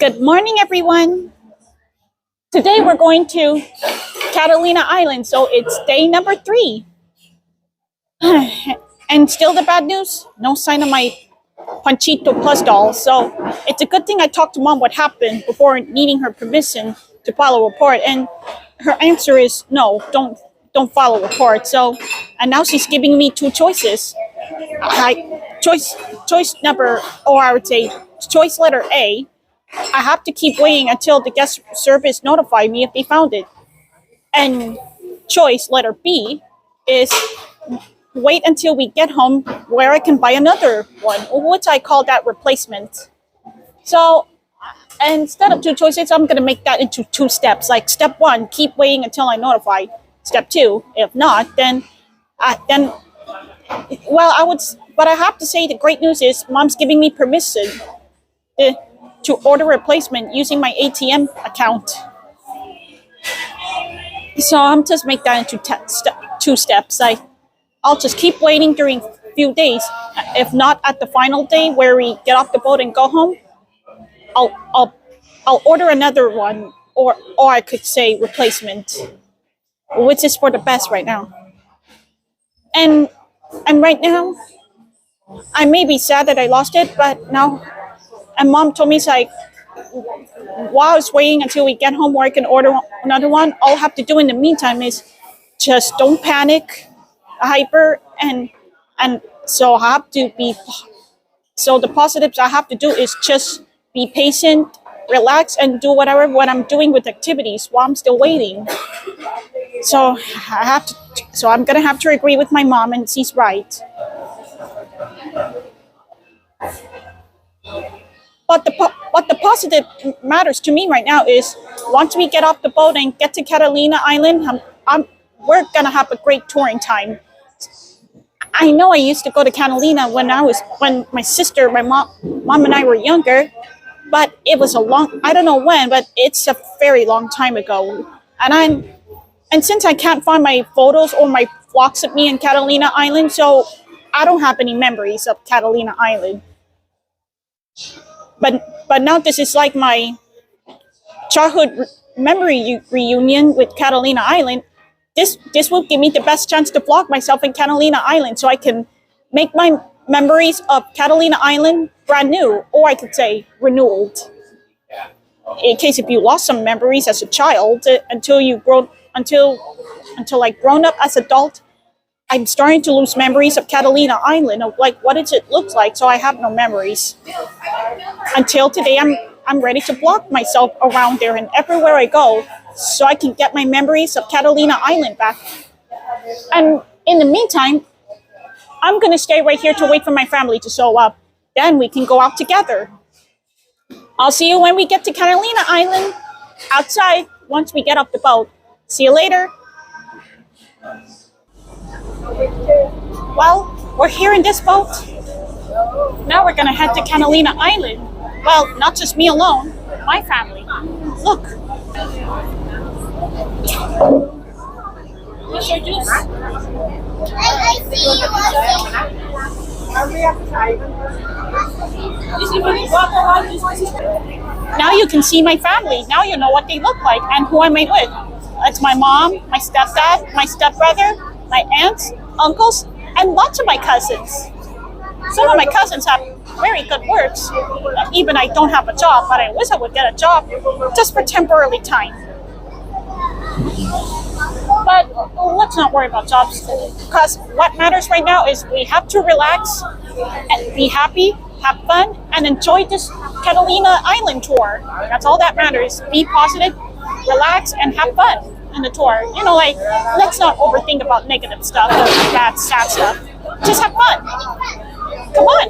Good morning, everyone. Today we're going to Catalina Island, so it's day number 3. And still the bad news, no sign of my Panchito Plus doll. So it's a good thing I talked to Mom what happened before needing her permission to file a report. And her answer is no, don't file a report. So, and now she's giving me 2 choices. Choice number, or I would say choice letter A, I have to keep waiting until the guest service notify me if they found it. And choice letter B is wait until we get home where I can buy another one, which I call that replacement. So instead of 2 choices, I'm going to make that into 2 steps. Like step 1, keep waiting until I notify. Step 2, if not, but I have to say the great news is Mom's giving me permission to order replacement using my ATM account. So I'm just make that into 2 steps. I'll just keep waiting during few days. If not at the final day where we get off the boat and go home, I'll order another one, or I could say replacement, which is for the best right now. And right now, I may be sad that I lost it, but now, and Mom told me it's like, while I was waiting until we get home where I can order another one, all I have to do in the meantime is just don't panic, hyper, and so I have to be, so the positives I have to do is just be patient, relax, and do what I'm doing with activities while I'm still waiting. So I'm gonna have to agree with my mom, and she's right. But the positive matters to me right now is once we get off the boat and get to Catalina Island, we're gonna have a great touring time. I know I used to go to Catalina when my sister, my mom and I were younger, but it was I don't know when, but it's a very long time ago. And since I can't find my photos or my vlogs of me in Catalina Island, so I don't have any memories of Catalina Island. But now this is like my childhood memory reunion with Catalina Island. This will give me the best chance to vlog myself in Catalina Island, so I can make my memories of Catalina Island brand new, or I could say renewed. In case if you lost some memories as a child until like grown up as adult, I'm starting to lose memories of Catalina Island, of like what does it look like, so I have no memories. Until today, I'm ready to vlog myself around there and everywhere I go, so I can get my memories of Catalina Island back. And in the meantime, I'm gonna stay right here to wait for my family to show up. Then we can go out together. I'll see you when we get to Catalina Island, outside, once we get off the boat. See you later. Well, we're here in this boat. Now we're gonna head to Catalina Island. Well, not just me alone, my family. Look. What's your juice? Now you can see my family. Now you know what they look like and who I'm with. It's my mom, my stepdad, my stepbrother, my aunts, uncles, and lots of my cousins. Some of my cousins have very good works. Even I don't have a job, but I wish I would get a job just for temporary time. But let's not worry about jobs, because what matters right now is we have to relax and be happy, have fun, and enjoy this Catalina Island tour. That's all that matters. Be positive, relax, and have fun in the tour. You know, like, let's not overthink about negative stuff, bad, sad stuff. Just have fun. Come on.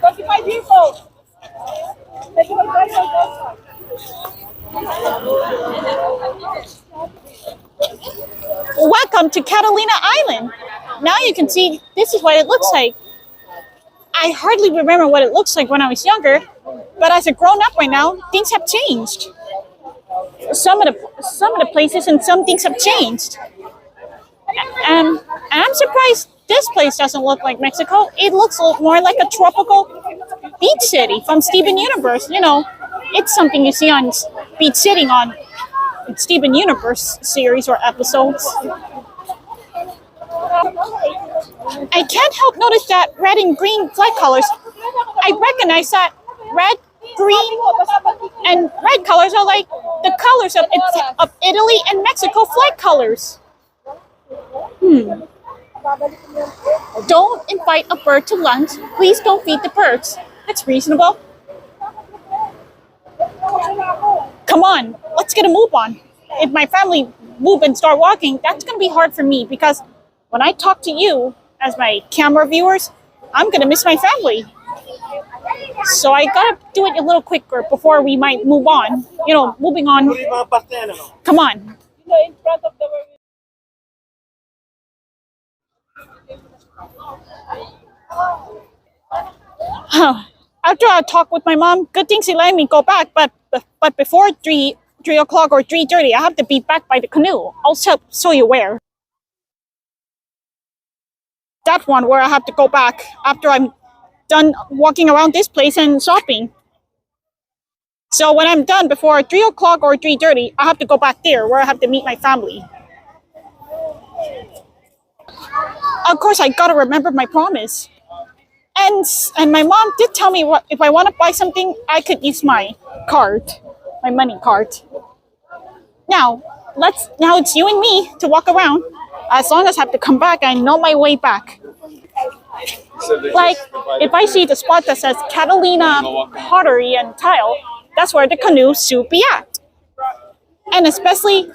Go to my vehicle. Welcome to Catalina Island. Now you can see this is what it looks like. I hardly remember what it looks like when I was younger, but as a grown-up right now, things have changed. Some of the places and some things have changed. And I'm surprised this place doesn't look like Mexico. It looks more like a tropical Beach City from Steven Universe. You know, it's something you see on Beach City on Steven Universe series or episodes. I can't help notice that red and green flag colors. I recognize that red, green, and red colors are like the colors of Italy and Mexico flag colors. Don't invite a bird to lunch. Please don't feed the birds. That's reasonable. Come on, let's get a move on. If my family move and start walking, that's going to be hard for me because when I talk to you as my camera viewers, I'm going to miss my family. So I got to do it a little quicker before we might move on. You know, moving on. Come on. After I talk with my mom, good thing she let me go back, but before 3 o'clock or 3:30, I have to be back by the canoe. I'll show you where. That one where I have to go back after I'm done walking around this place and shopping. So when I'm done before 3 o'clock or 3:30, I have to go back there where I have to meet my family. Of course, I gotta remember my promise. And my mom did tell me what if I want to buy something, I could use my card, my money card. Now it's you and me to walk around. As long as I have to come back, I know my way back. Like if I see the spot that says Catalina Pottery and Tile, that's where the canoe should be at. And especially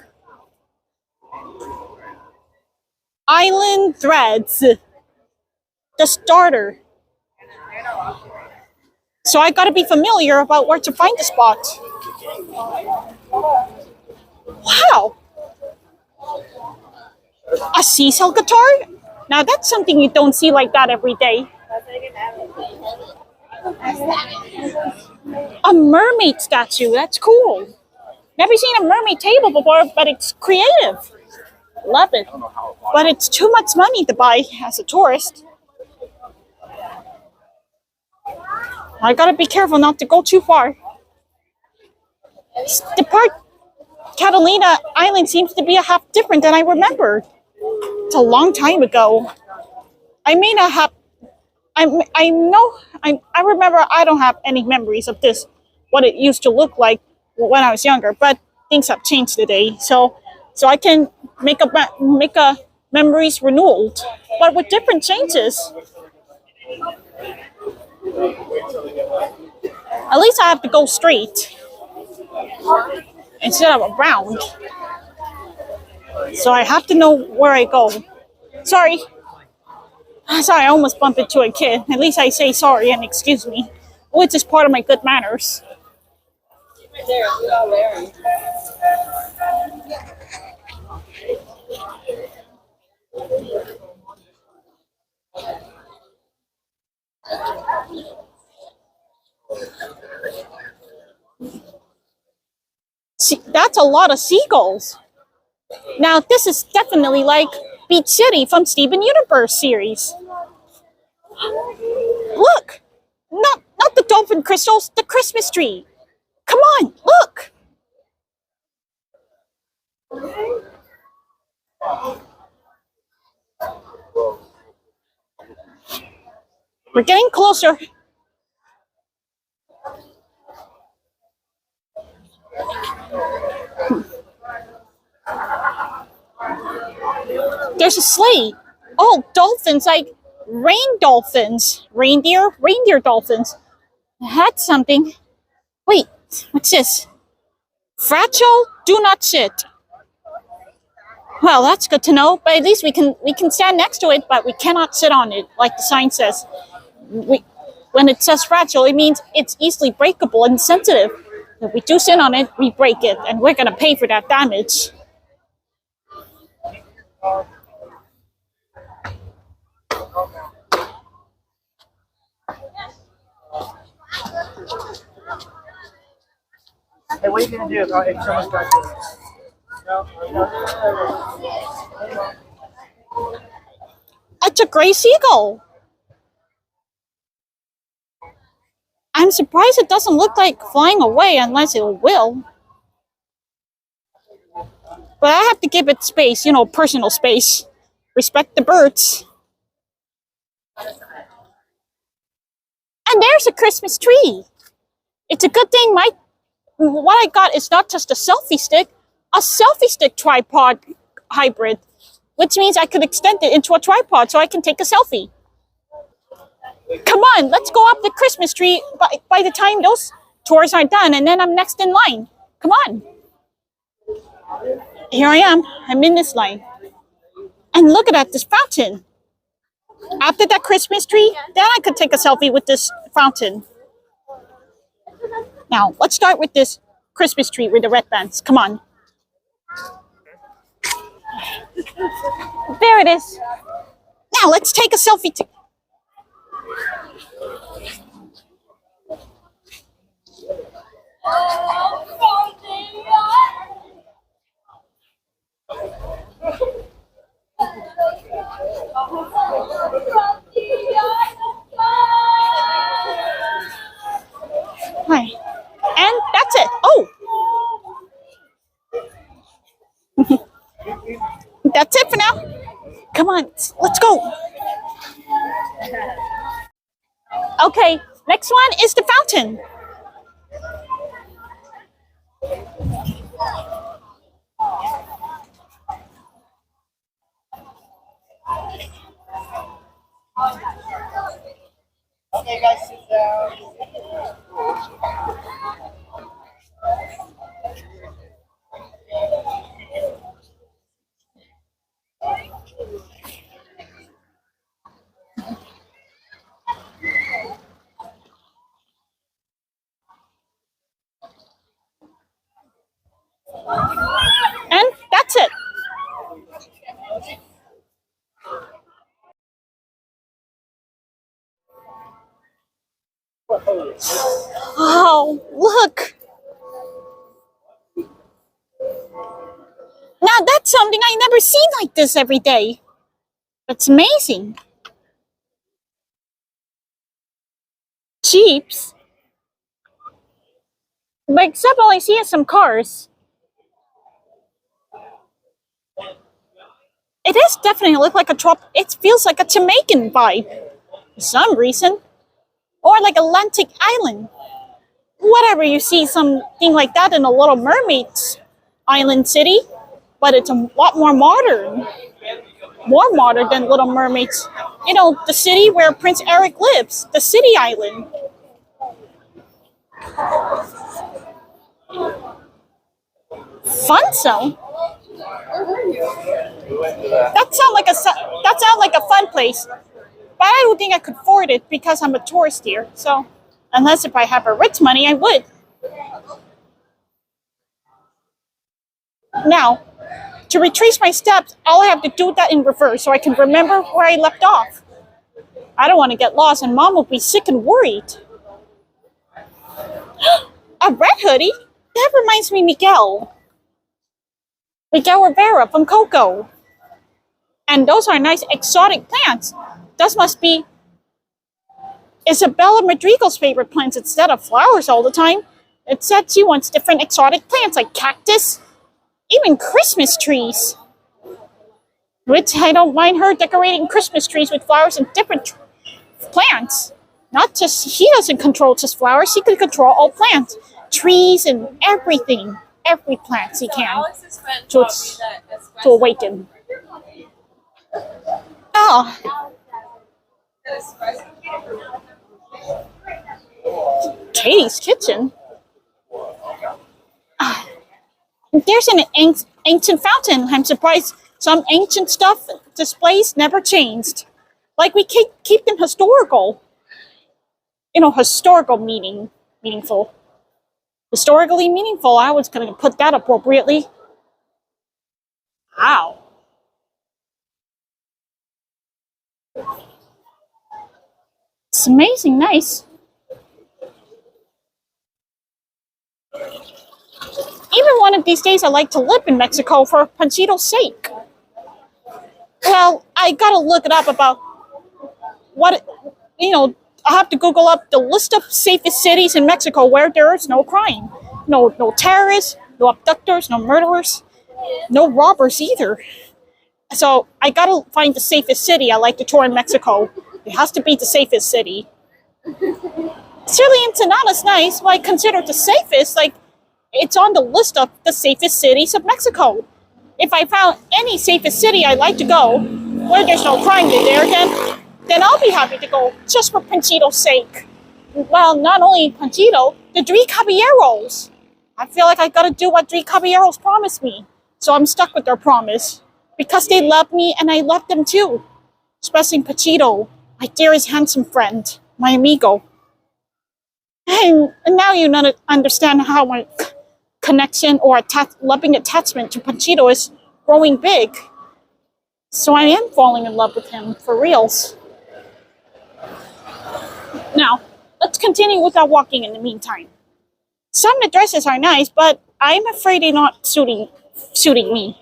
Island Threads, the starter. So I gotta be familiar about where to find the spot. Wow! A seashell guitar? Now that's something you don't see like that every day. A mermaid statue, that's cool. Never seen a mermaid table before, but it's creative. Love it. But it's too much money to buy as a tourist. I gotta be careful not to go too far. The part Catalina Island seems to be a half different than I remembered. It's a long time ago. I may not have. I remember I don't have any memories of this, what it used to look like when I was younger. But things have changed today, so I can make a memories renewed, but with different changes. At least I have to go straight instead of around. So I have to know where I go. Sorry, I almost bumped into a kid. At least I say sorry and excuse me, which is part of my good manners. See, that's a lot of seagulls. Now this is definitely like Beach City from Steven Universe series. Look, not the dolphin crystals, the Christmas tree. Come on, look. We're getting closer. There's a sleigh. Oh, dolphins, like rain dolphins. Reindeer dolphins. That's something. Wait, what's this? Fragile, do not sit. Well, that's good to know, but at least we can stand next to it, but we cannot sit on it, like the sign says. When it says fragile, it means it's easily breakable and sensitive. If we do sit on it, we break it, and we're gonna pay for that damage. Hey, what are you gonna do if someone's got this? It's a gray seagull. I'm surprised it doesn't look like flying away unless it will. But I have to give it space, you know, personal space. Respect the birds. And there's a Christmas tree. It's a good thing what I got is not just a selfie stick tripod hybrid, which means I could extend it into a tripod so I can take a selfie. Come on, let's go up the Christmas tree by the time those tours are done, and then I'm next in line. Come on. Here I am. I'm in this line. And look at that, this fountain. After that Christmas tree, then I could take a selfie with this fountain. Now, let's start with this Christmas tree with the red bands. Come on. There it is. Now, let's take a selfie. Hi. And that's it. Oh. That's it for now. Come on, let's go. Okay, next one is the fountain. Okay, guys, sit down. And that's it. Oh, look. Now that's something I never see like this every day. That's amazing. Jeeps. But except all I see is some cars. It is definitely look like it feels like a Jamaican vibe for some reason. Or like Atlantic Island. Whatever, you see something like that in a Little Mermaid's island city, but it's a lot more modern. More modern than Little Mermaid's. You know, the city where Prince Eric lives, the city island. Fun zone? That sounds like a fun place. But I don't think I could afford it because I'm a tourist here. So, unless if I have a rich money, I would. Now, to retrace my steps, I'll have to do that in reverse so I can remember where I left off. I don't want to get lost and Mom will be sick and worried. A red hoodie? That reminds me, Miguel Rivera from Coco. And those are nice exotic plants. Those must be Isabella Madrigal's favorite plants instead of flowers all the time. It said she wants different exotic plants like cactus, even Christmas trees. Which I don't mind her decorating Christmas trees with flowers and different plants. Not just, she doesn't control just flowers, she can control all plants. Trees and everything. Every plant she can to awaken. Oh. Katie's kitchen. There's an ancient fountain. I'm surprised some ancient stuff displays never changed. Like we keep them historical. You know, meaningful. Historically meaningful. I was going to put that appropriately. Wow. It's amazing, nice. Even one of these days, I like to live in Mexico for Panchito's sake. Well, I gotta look it up about what, I have to Google up the list of safest cities in Mexico where there is no crime. No terrorists, no abductors, no murderers, no robbers either. So I gotta find the safest city I like to tour in Mexico. It has to be the safest city. Surely Ensenada's nice, but I consider the safest, like, it's on the list of the safest cities of Mexico. If I found any safest city I'd like to go, where there's no crime there, then I'll be happy to go, just for Panchito's sake. Well, not only Panchito, the Three Caballeros. I feel like I gotta do what Three Caballeros promised me. So I'm stuck with their promise. Because they love me and I love them too. Especially Panchito, my dearest handsome friend, my amigo. And now you understand how my connection or loving attachment to Panchito is growing big. So I am falling in love with him for reals. Now, let's continue with our walking in the meantime. Some of the dresses are nice, but I'm afraid they're not suiting me.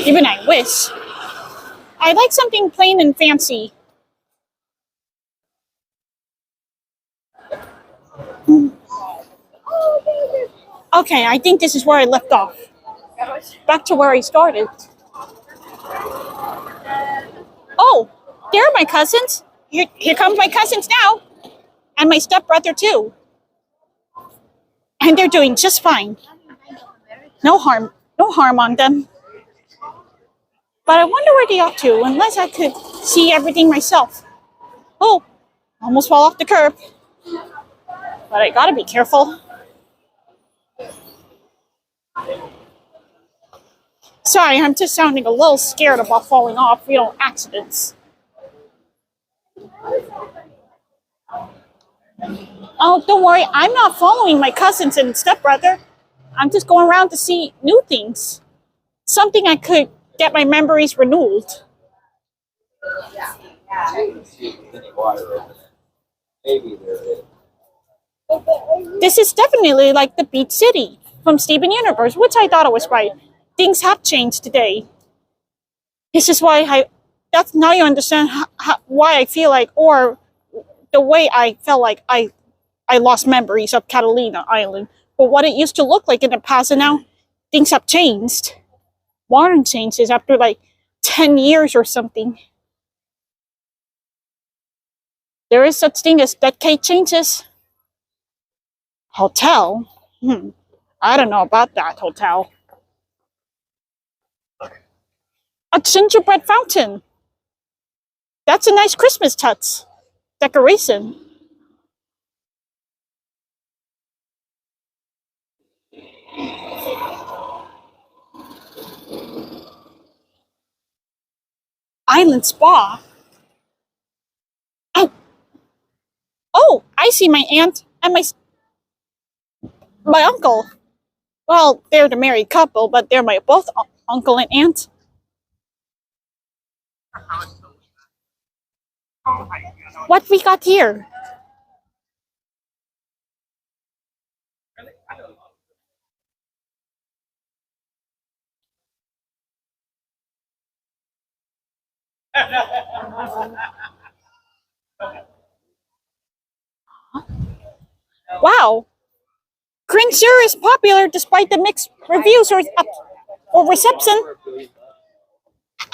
Even I wish. I like something plain and fancy. Okay, I think this is where I left off. Back to where I started. Oh, there are my cousins. Here come my cousins now. And my stepbrother too. And they're doing just fine. No harm on them. But I wonder where they're up to, unless I could see everything myself. Oh, almost fall off the curb. But I gotta be careful. Sorry, I'm just sounding a little scared about falling off, accidents. Oh, don't worry, I'm not following my cousins and stepbrother. I'm just going around to see new things. Something I could get my memories renewed. This is definitely like the Beach City from Steven Universe, which I thought it was right. Things have changed today. This is why that's now you understand why I feel like, or the way I felt like I lost memories of Catalina Island. But what it used to look like in the past, and now things have changed. Modern changes after like 10 years or something. There is such thing as decade changes. Hotel? I don't know about that hotel. A gingerbread fountain. That's a nice Christmas touch. Decoration. Island spa. Oh, I see my aunt and my uncle. Well, they're the married couple, but they're my both uncle and aunt. What we got here? Wow, Couture is popular despite the mixed reviews or reception.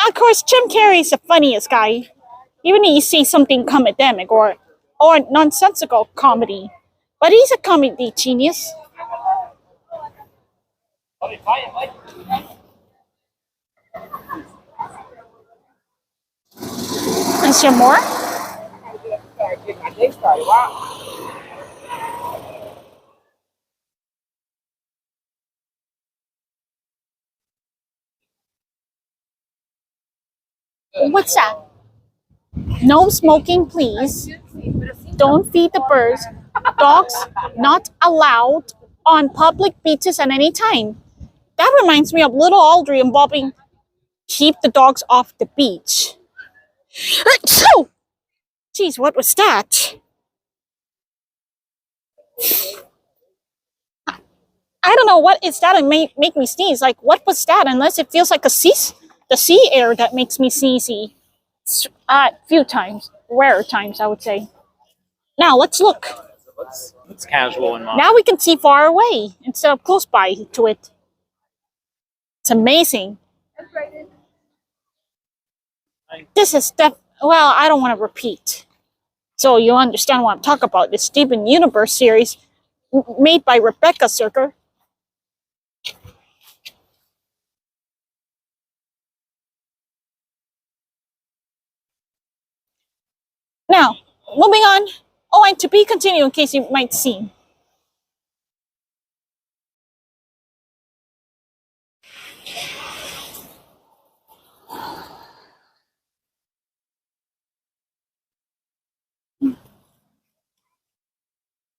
Of course, Jim Carrey's the funniest guy. Even if you see something comedic or nonsensical comedy. But he's a comedy genius. Is there more? What's that? No smoking, please. Don't feed the birds. Dogs not allowed on public beaches at any time. That reminds me of Little Audrey involving keep the dogs off the beach. So, geez, what was that? I don't know what is that and make me sneeze. Like, what was that? Unless it feels like the sea air that makes me sneezy. Few times, rare times, I would say. Now let's look. It's casual in mind. Now we can see far away instead of close by to it. It's amazing. This is well, I don't want to repeat. So you understand what I'm talking about. The Steven Universe series made by Rebecca Cirker. Now, moving on. Oh, and to be continued in case you might see.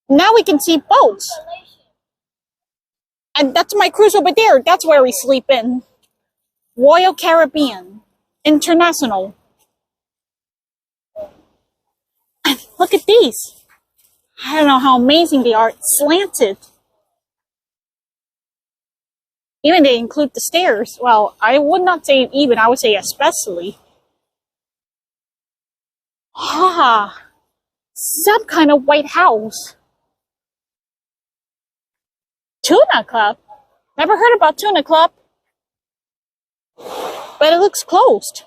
Now we can see boats. And that's my cruise over there. That's where we sleep in. Royal Caribbean International. Look at these. I don't know how amazing they are. Slanted. Even they include the stairs. Well, I would not say even, I would say especially. Ah, some kind of White House. Tuna Club? Never heard about Tuna Club. But it looks closed.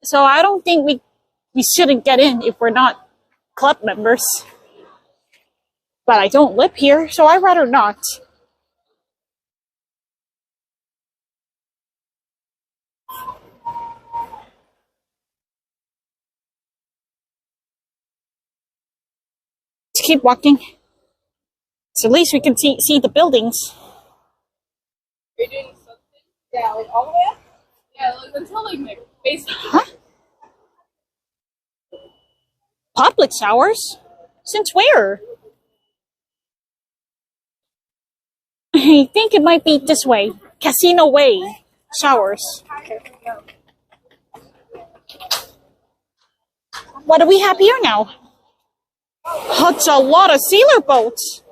So I don't think we shouldn't get in if we're not club members. But I don't live here, so I'd rather not. Let's keep walking. So at least we can see the buildings. You're doing something? Yeah, like all the way up? Yeah, like until like basically. Huh? Public showers? Since where? I think it might be this way. Casino Way. Showers. What do we have here now? That's a lot of sailor boats.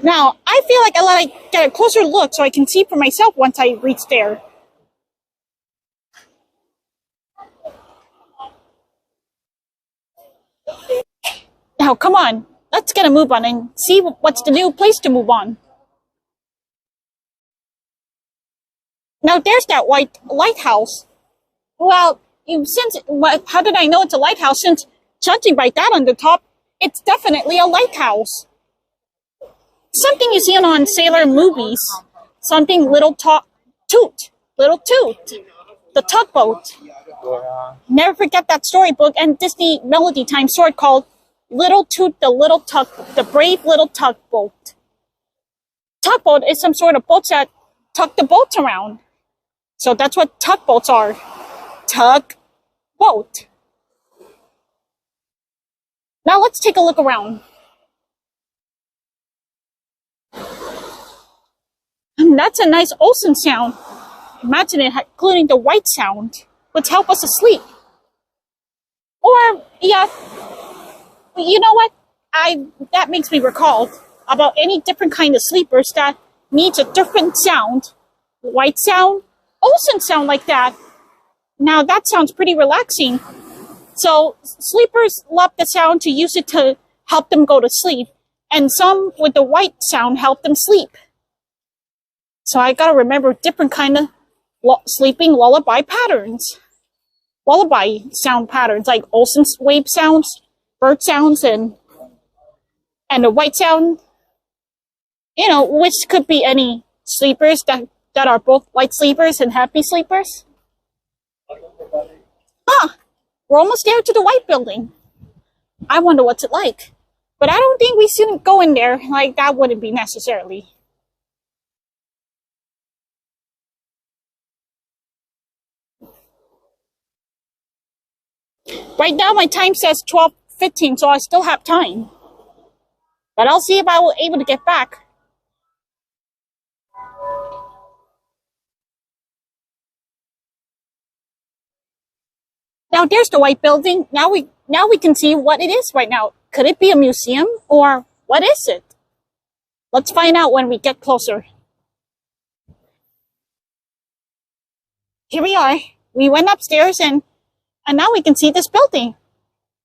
Now, I feel like I let it get a closer look so I can see for myself once I reach there. Now, come on. Let's get a move on and see what's the new place to move on. Now, there's that white lighthouse. Well, how did I know it's a lighthouse? Since judging by that on the top, it's definitely a lighthouse. Something you see on sailor movies. Something Little Toot. The tugboat. Never forget that storybook and Disney Melody Time story called Little Toot, the Brave Little Tugboat. Tugboat is some sort of boat that tug the boats around. So that's what tugboats are. Tugboat. Now let's take a look around. And that's a nice ocean sound. Imagine it including the white sound, which help us to sleep. Or, yeah, you know what? That makes me recall about any different kind of sleepers that needs a different sound. White sound, ocean sound like that. Now that sounds pretty relaxing. So sleepers love the sound to use it to help them go to sleep. And some with the white sound help them sleep. So I gotta remember different kind of sleeping lullaby patterns. Lullaby sound patterns like ocean wave sounds, bird sounds, and the white sound. You know, which could be any sleepers that are both light sleepers and happy sleepers. We're almost there to the white building. I wonder what's it like. But I don't think we shouldn't go in there. Like, that wouldn't be necessarily. Right now my time says 12:15, so I still have time. But I'll see if I will able to get back. Now there's the white building. Now we can see what it is right now. Could it be a museum or what is it? Let's find out when we get closer. here we are. We went upstairs and now we can see this building.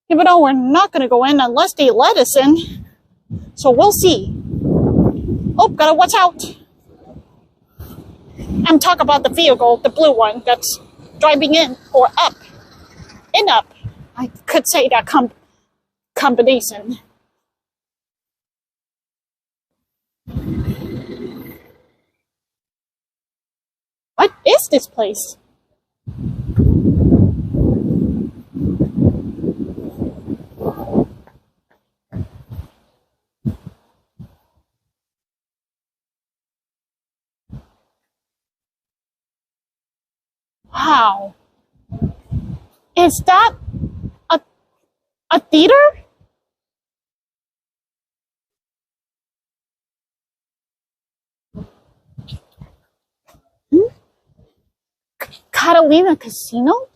Even though we're not going to go in unless they let us in. So we'll see. Oh, gotta watch out. I'm talking about the vehicle, the blue one that's driving in or up. In up. I could say that combination. What is this place? Wow. Is that a theater? Catalina Casino?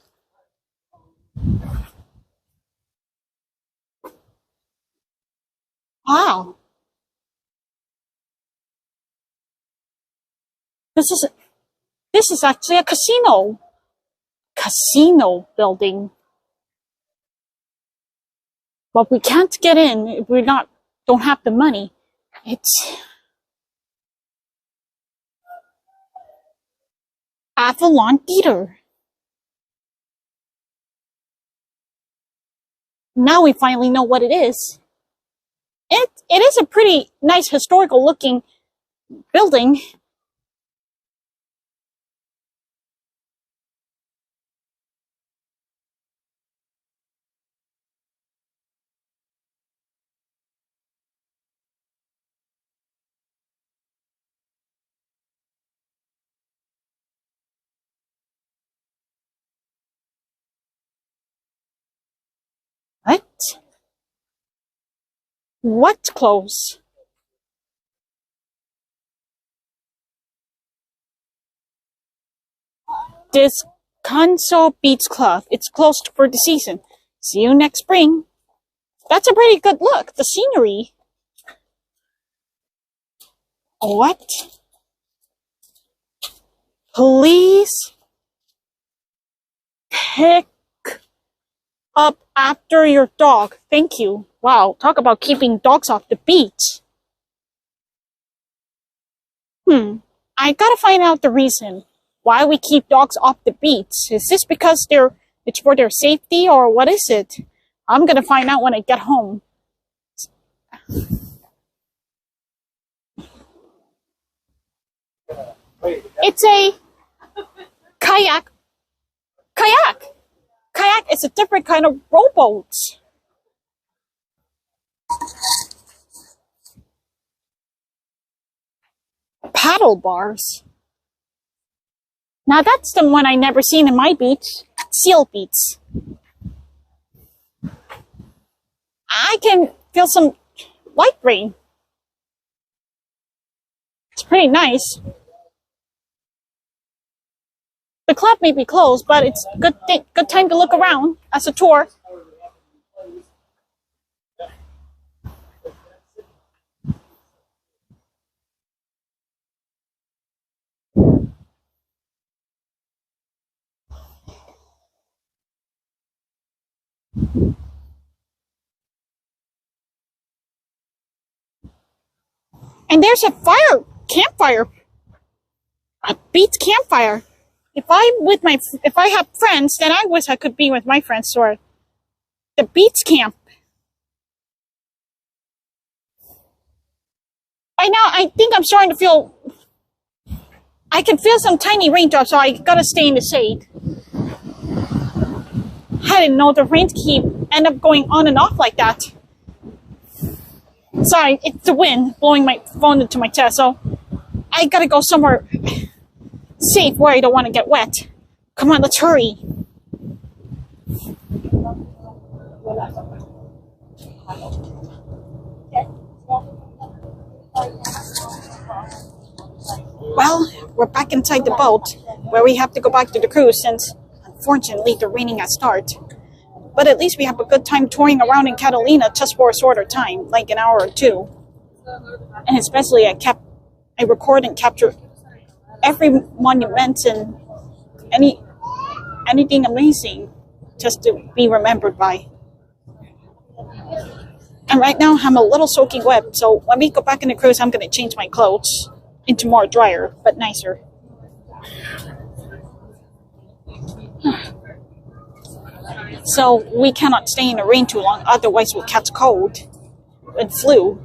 Wow. This is actually a casino. Casino building. But we can't get in if we don't have the money. It's Avalon Theater. Now we finally know what it is. It is a pretty nice historical looking building. What? What's close? Descanso Beach Club. It's closed for the season. See you next spring. That's a pretty good look. The scenery. What? Please pick up after your dog. Thank you. Wow, talk about keeping dogs off the beach. I gotta find out the reason why we keep dogs off the beach. Is this because it's for their safety or what is it? I'm gonna find out when I get home. It's a kayak. Kayak is a different kind of rowboat. Paddle bars. Now that's the one I never seen in my beach. Seal beach. I can feel some light rain. It's pretty nice. The club may be closed, but it's good time to look around as a tour. And there's a campfire, a beach campfire. If I have friends, then I wish I could be with my friends or the beach camp. By now, I think I'm starting to feel. I can feel some tiny raindrops, so I gotta stay in the shade. I didn't know the rain end up going on and off like that. Sorry, it's the wind blowing my phone into my chest, so I gotta go somewhere safe where I don't want to get wet. Come on, let's hurry. Well, we're back inside the boat where we have to go back to the cruise since unfortunately the raining has started. But at least we have a good time touring around in Catalina just for a shorter time, like an hour or two. And especially I record and capture every monument and anything amazing just to be remembered by. And right now I'm a little soaking wet, so when we go back in the cruise, I'm gonna change my clothes into more drier but nicer. So we cannot stay in the rain too long, otherwise we'll catch cold and flu.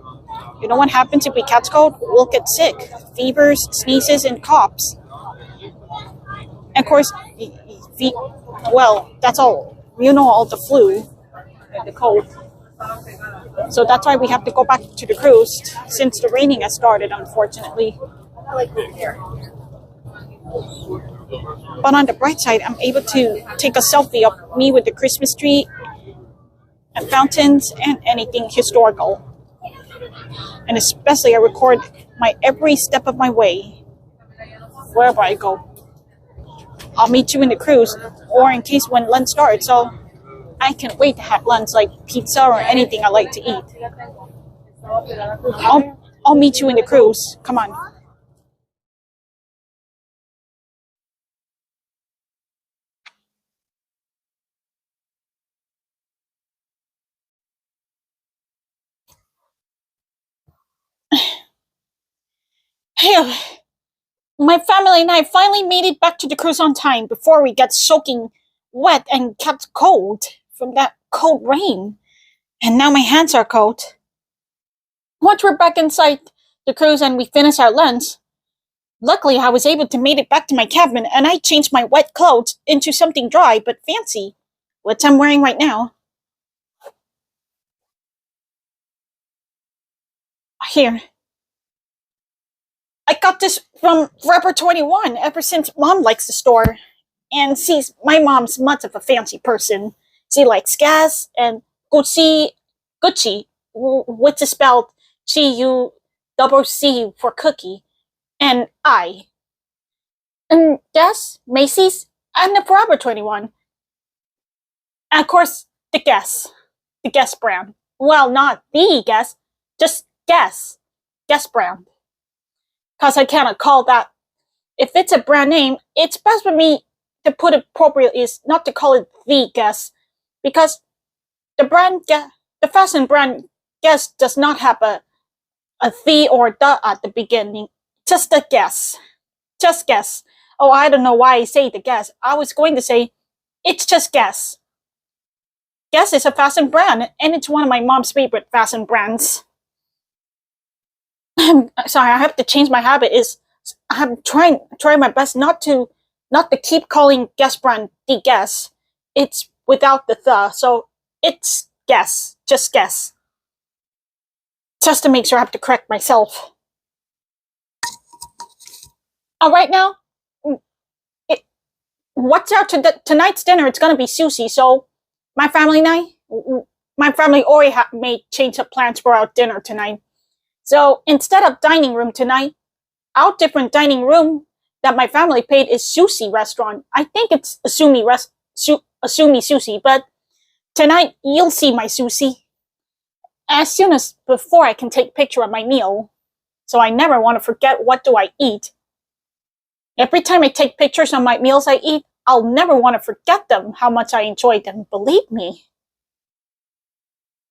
You know what happens if we catch cold? We'll get sick, fevers, sneezes, and coughs. And of course, well, that's all. You know, all the flu and the cold. So that's why we have to go back to the cruise since the raining has started, unfortunately. But on the bright side, I'm able to take a selfie of me with the Christmas tree and fountains and anything historical. And especially I record my every step of my way, wherever I go. I'll meet you in the cruise, or in case when lunch starts, so I can't wait to have lunch, like pizza or anything I like to eat. I'll meet you in the cruise. Come on. Phew. My family and I finally made it back to the cruise on time before we got soaking wet and kept cold from that cold rain. And now my hands are cold. Once we're back inside the cruise and we finish our lunch, luckily I was able to make it back to my cabin and I changed my wet clothes into something dry but fancy, which I'm wearing right now. Here. I got this from Forever 21 ever since Mom likes the store. And my mom's much of a fancy person. She likes gas and Gucci, which is spelled Gucci for cookie, and I. And Guess, Macy's, and the Forever 21. And of course, the Guess brand. Well, not the Guess, just Guess brand. Because I cannot call that. If it's a brand name, it's best for me to put it appropriately is not to call it the Guess, because the fashion brand Guess does not have a the or the at the beginning. Just a Guess. Just Guess. Oh, I don't know why I say the Guess. I was going to say, it's just Guess. Guess is a fashion brand, and it's one of my mom's favorite fashion brands. Sorry, I have to change my habit. I'm trying my best not to keep calling Guess brand the Guess. It's without the, so it's Guess, just Guess. Just to make sure I have to correct myself. Right now, what's out tonight's dinner? It's gonna be sushi. So my family already made change of plans for our dinner tonight. So instead of dining room tonight, our different dining room that my family paid is sushi restaurant. I think it's Izumi Sushi, but tonight you'll see my sushi as soon as before I can take picture of my meal. So I never want to forget what do I eat. Every time I take pictures of my meals I eat, I'll never want to forget them, how much I enjoyed them, believe me.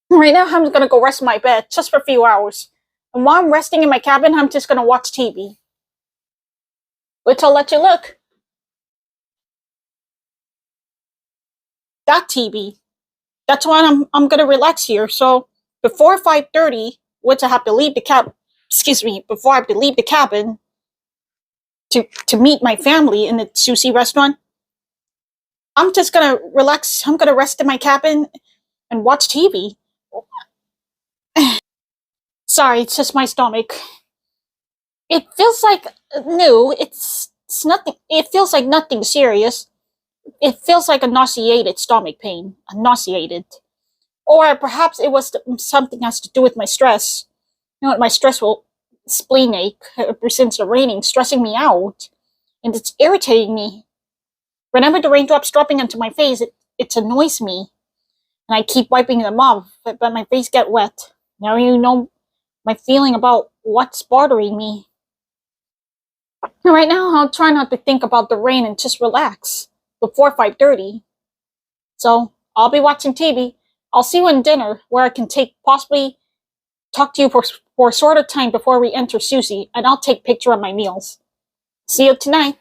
Right now I'm gonna go rest in my bed just for a few hours. And while I'm resting in my cabin, I'm just gonna watch TV. Which I'll let you look. That TV. That's why I'm gonna relax here. So before 5:30, which I have to leave the before I have to leave the cabin to meet my family in the sushi restaurant, I'm just gonna relax. I'm gonna rest in my cabin and watch TV. Sorry, it's just my stomach. It feels like new. It's nothing. It feels like nothing serious. It feels like a nauseated stomach pain. Or perhaps it was something has to do with my stress. You know, my stressful spleen ache ever since the raining, stressing me out, and it's irritating me. Whenever the raindrops dropping into my face, it annoys me, and I keep wiping them off, but my face get wet. Now you know my feeling about what's bothering me. Right now, I'll try not to think about the rain and just relax before 5:30. So I'll be watching TV. I'll see you in dinner where I can possibly talk to you for a shorter time before we enter sushi, and I'll take picture of my meals. See you tonight.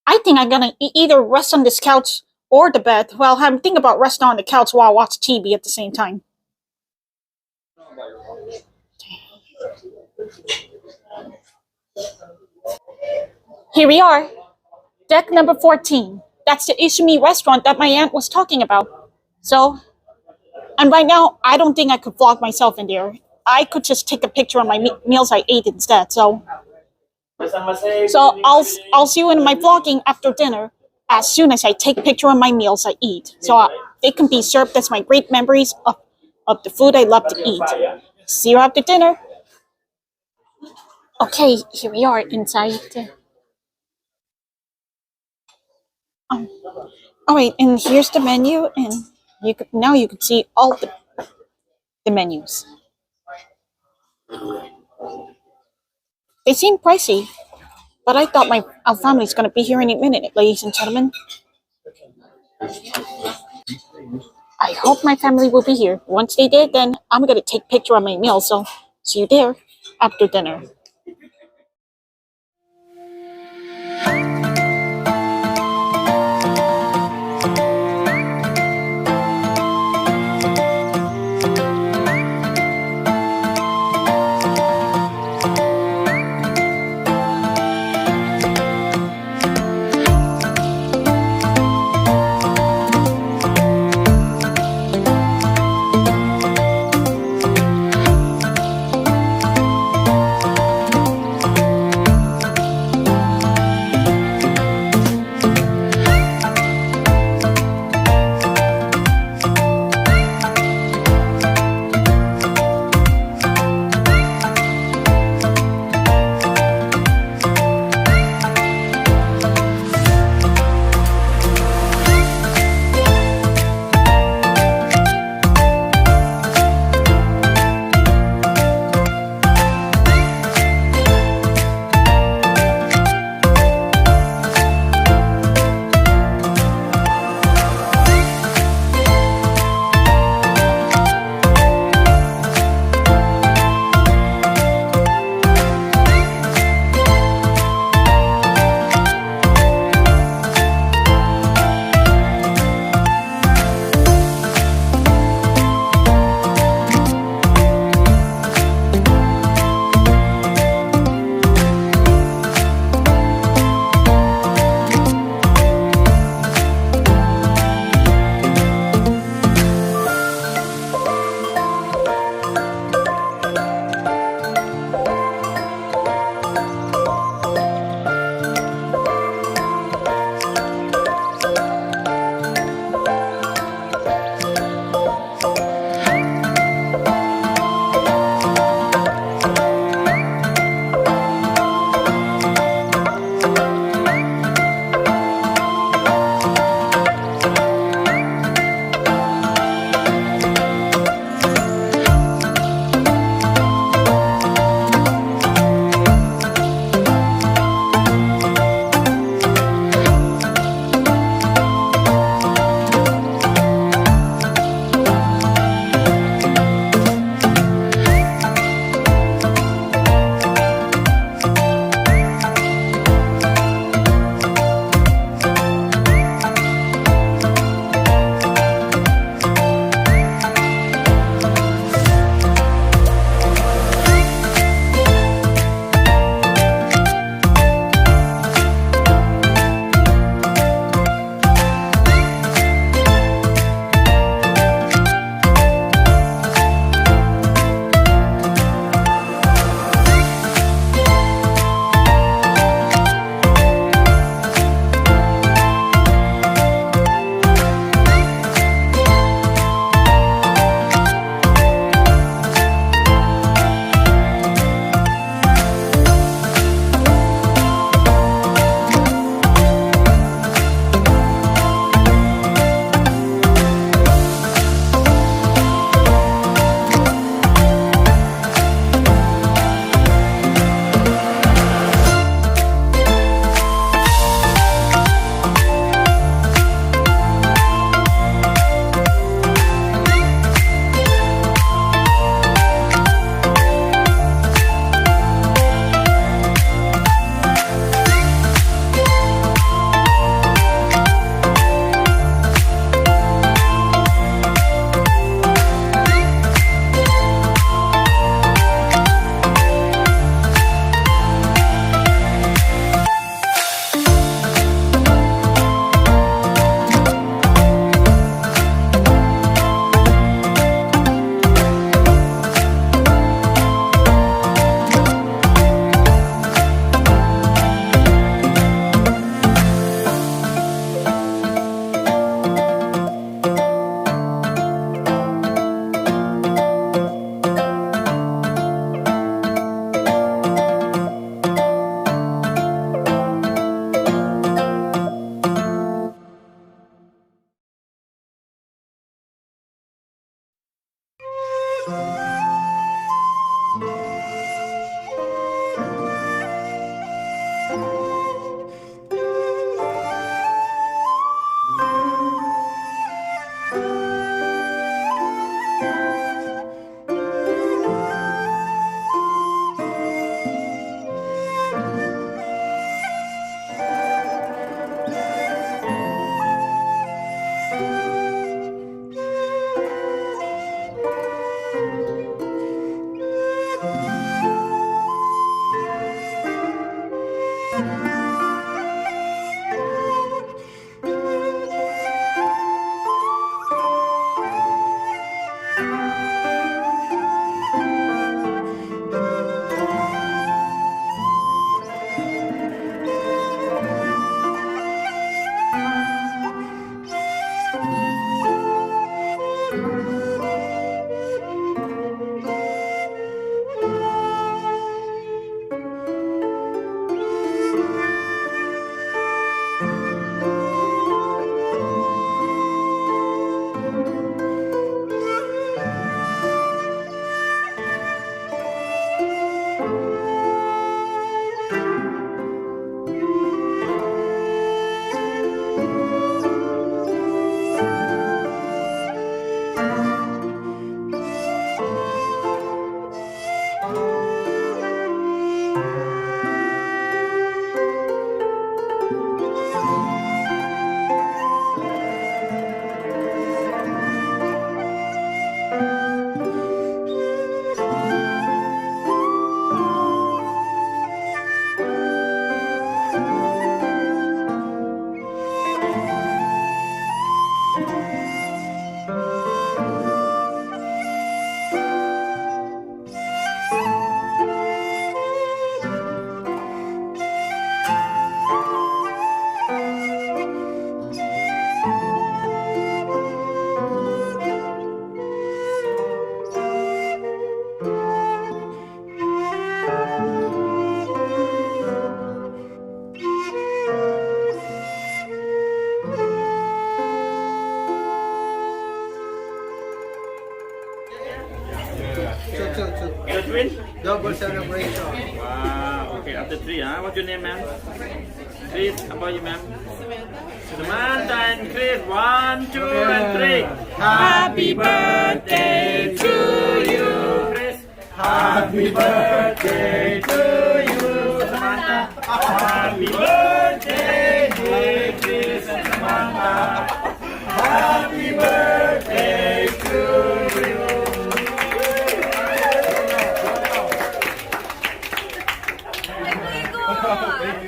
I think I'm gonna either rest on this couch or the bed. Well, I'm thinking about resting on the couch while I watch TV at the same time. Here we are, deck number 14. That's the Izumi restaurant that my aunt was talking about. So, and right now, I don't think I could vlog myself in there. I could just take a picture of my meals I ate instead. So I'll see you in my vlogging after dinner as soon as I take picture of my meals I eat. So they can be served as my great memories of the food I love to eat. See you after dinner. Okay, here we are inside. Oh wait, and here's the menu, and now you can see all the menus. They seem pricey, but I thought our family's gonna be here any minute, ladies and gentlemen. I hope my family will be here. Once they did, then I'm gonna take picture of my meal. So see you there after dinner. double celebration. Wow. Okay, after 3, huh? What's your name, ma'am? Chris, how about you, ma'am? Samantha and Chris. 1, 2, and 3. Happy birthday to you, Chris. Happy birthday to you, Samantha. Happy birthday, dear Chris and Samantha. Happy birthday to you.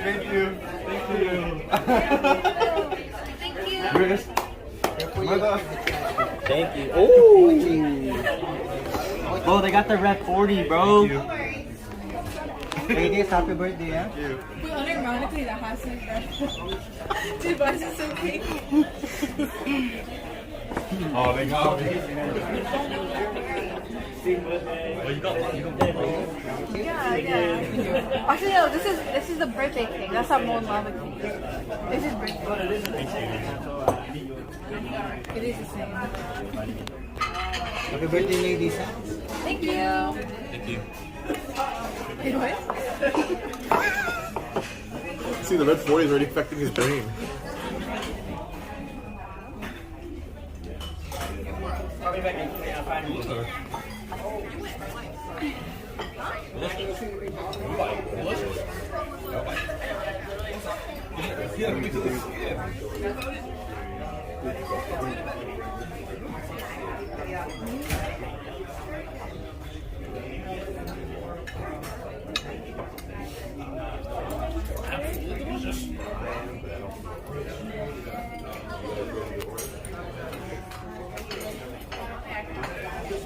Thank you. Chris. Thank you. Oh, oh, they got the red 40, bro. Ladies, happy birthday, yeah? We unironically that has to be Dude, why is it so big? Oh, they got me. Yeah. Actually, no. This is the birthday cake. That's our more lava cake. This is birthday. It is the same. Happy birthday, ladies. Huh? Thank you. Thank you. Wait, what? See, the red 40 is already affecting his brain.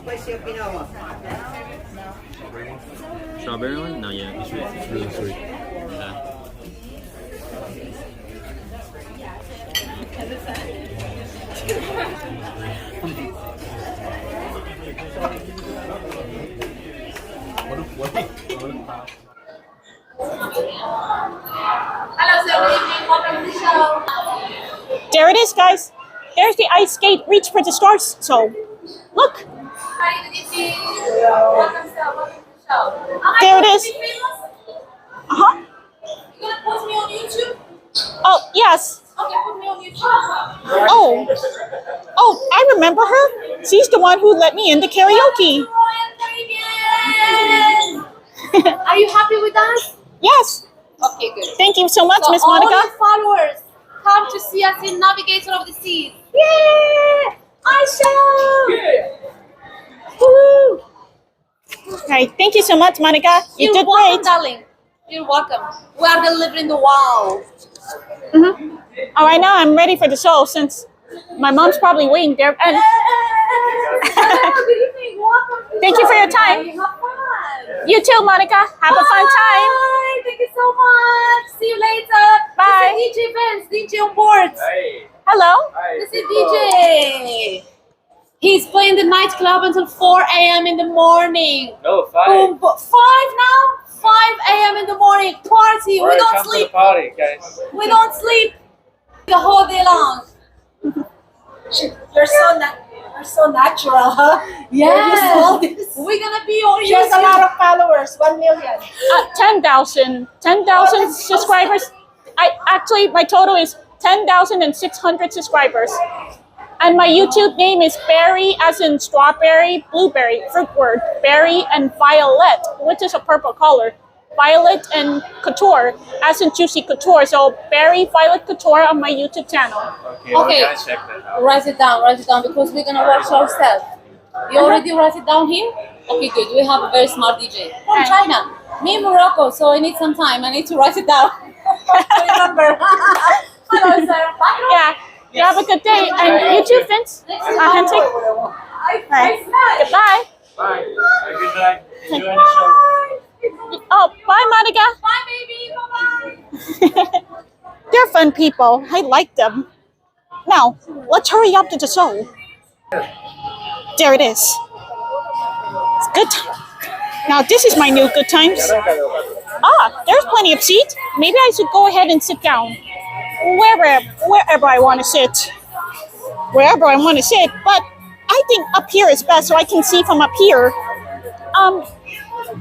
Spicy Okinawa. Strawberry one? No, yeah, it's really sweet. Yeah. Hello, sir. Good evening. Welcome to the show. There it is, guys. There's the ice skate reach for the stars. So, look. Hi, good evening. Welcome, sir. Welcome to the show. There it is. Uh-huh. You gonna post me on YouTube? Oh, yes. Okay, put me on YouTube. Oh, I remember her. She's the one who let me in the karaoke. Are you happy with us? Yes. Okay, good. Thank you so much, So Miss all Monica. your followers, come to see us in Navigator of the Seas. Yay! Awesome! Woo! Okay, thank you so much, Monica. You You're did welcome, great. darling. You're welcome. We are delivering the wow. Mm-hmm. All right, now I'm ready for the show since my mom's probably waiting there. And Good evening. Welcome. Thank you for your time. Have fun. you too, Monica. Have a fun time. Bye. Thank you so much. See you later. Bye. This is DJ Vince, DJ on board. Hey. Hello. This is DJ. He's playing the nightclub until 4 a.m. in the morning. No, 5. Boom, 5 now? 5 a.m. in the morning. Party. We don't sleep. Party, guys. We don't sleep the whole day long. You're so natural, huh? Yeah. We're gonna be on She has a lot of followers, 1 million. 10,000 subscribers. My total is 10,600 subscribers. And my YouTube name is Berry, as in strawberry, blueberry, fruit word, berry, and violet, which is a purple color. Violet and Couture, as in juicy couture. So Berry Violet Couture on my YouTube channel. Okay, Okay. I'll check that out. Write it down because we're gonna watch ourselves. You already write it down here? Okay, good. We have a very smart DJ from China. Me in Morocco, so I need some time. I need to write it down. To remember. Hello, sir. Bye. Yeah, you have a good day. And you too, Vince. Henry. Right. Goodbye. Bye. Have a good night. Enjoy the show. Oh, bye, Monica. Bye, baby. Bye-bye. They're fun people. I like them. Now, let's hurry up to the show. There it is. It's good time. Now, this is my new good times. There's plenty of seats. Maybe I should go ahead and sit down. Wherever I want to sit. Wherever I want to sit. But I think up here is best so I can see from up here.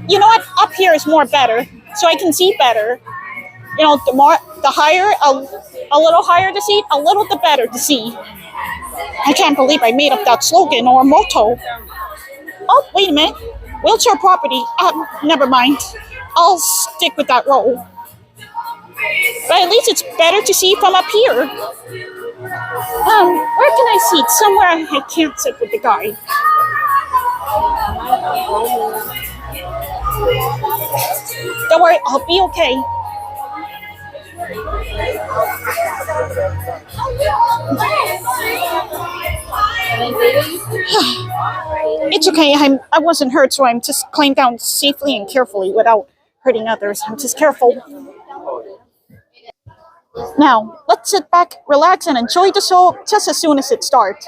you know what? Up here is more better, so I can see better. You know, the higher, a little higher the seat, a little the better to see. I can't believe I made up that slogan or motto. Oh, wait a minute. Wheelchair property. Never mind. I'll stick with that role. But at least it's better to see from up here. Where can I sit? Somewhere I can't sit with the guy. Don't worry, I'll be okay. It's okay. I wasn't hurt, so I'm just climbing down safely and carefully without hurting others. I'm just careful. Now, let's sit back, relax, and enjoy the show just as soon as it starts.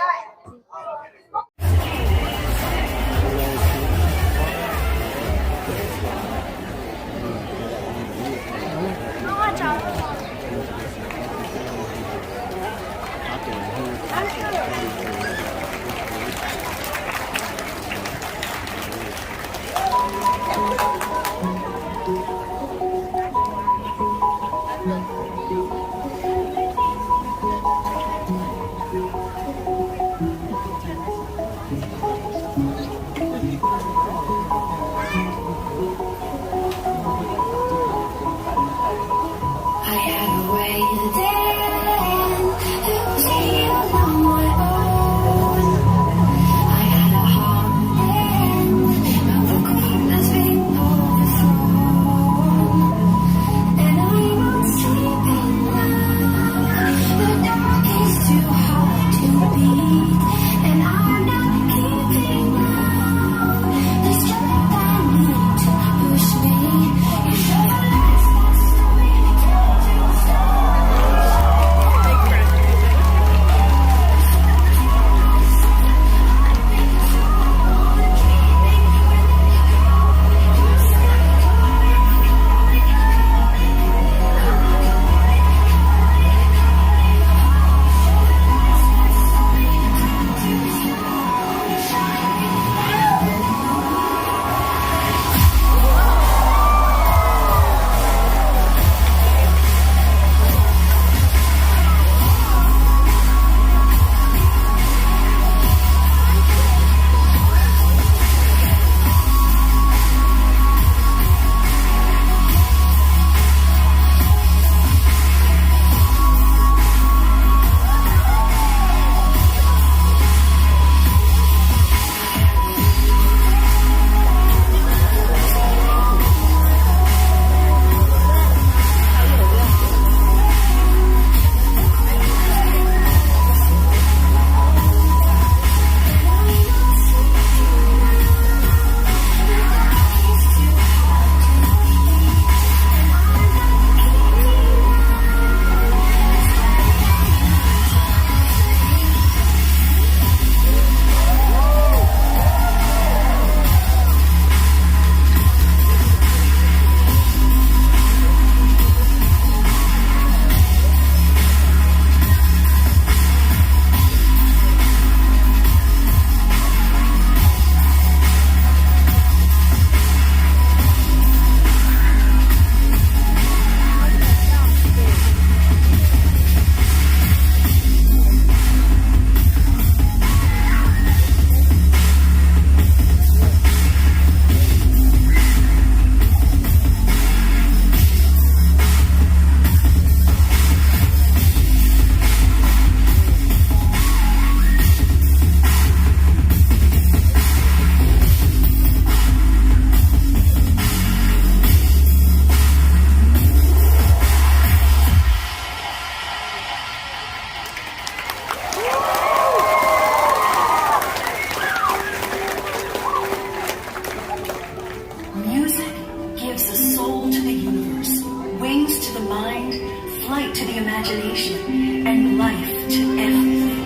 imagination and life to everything.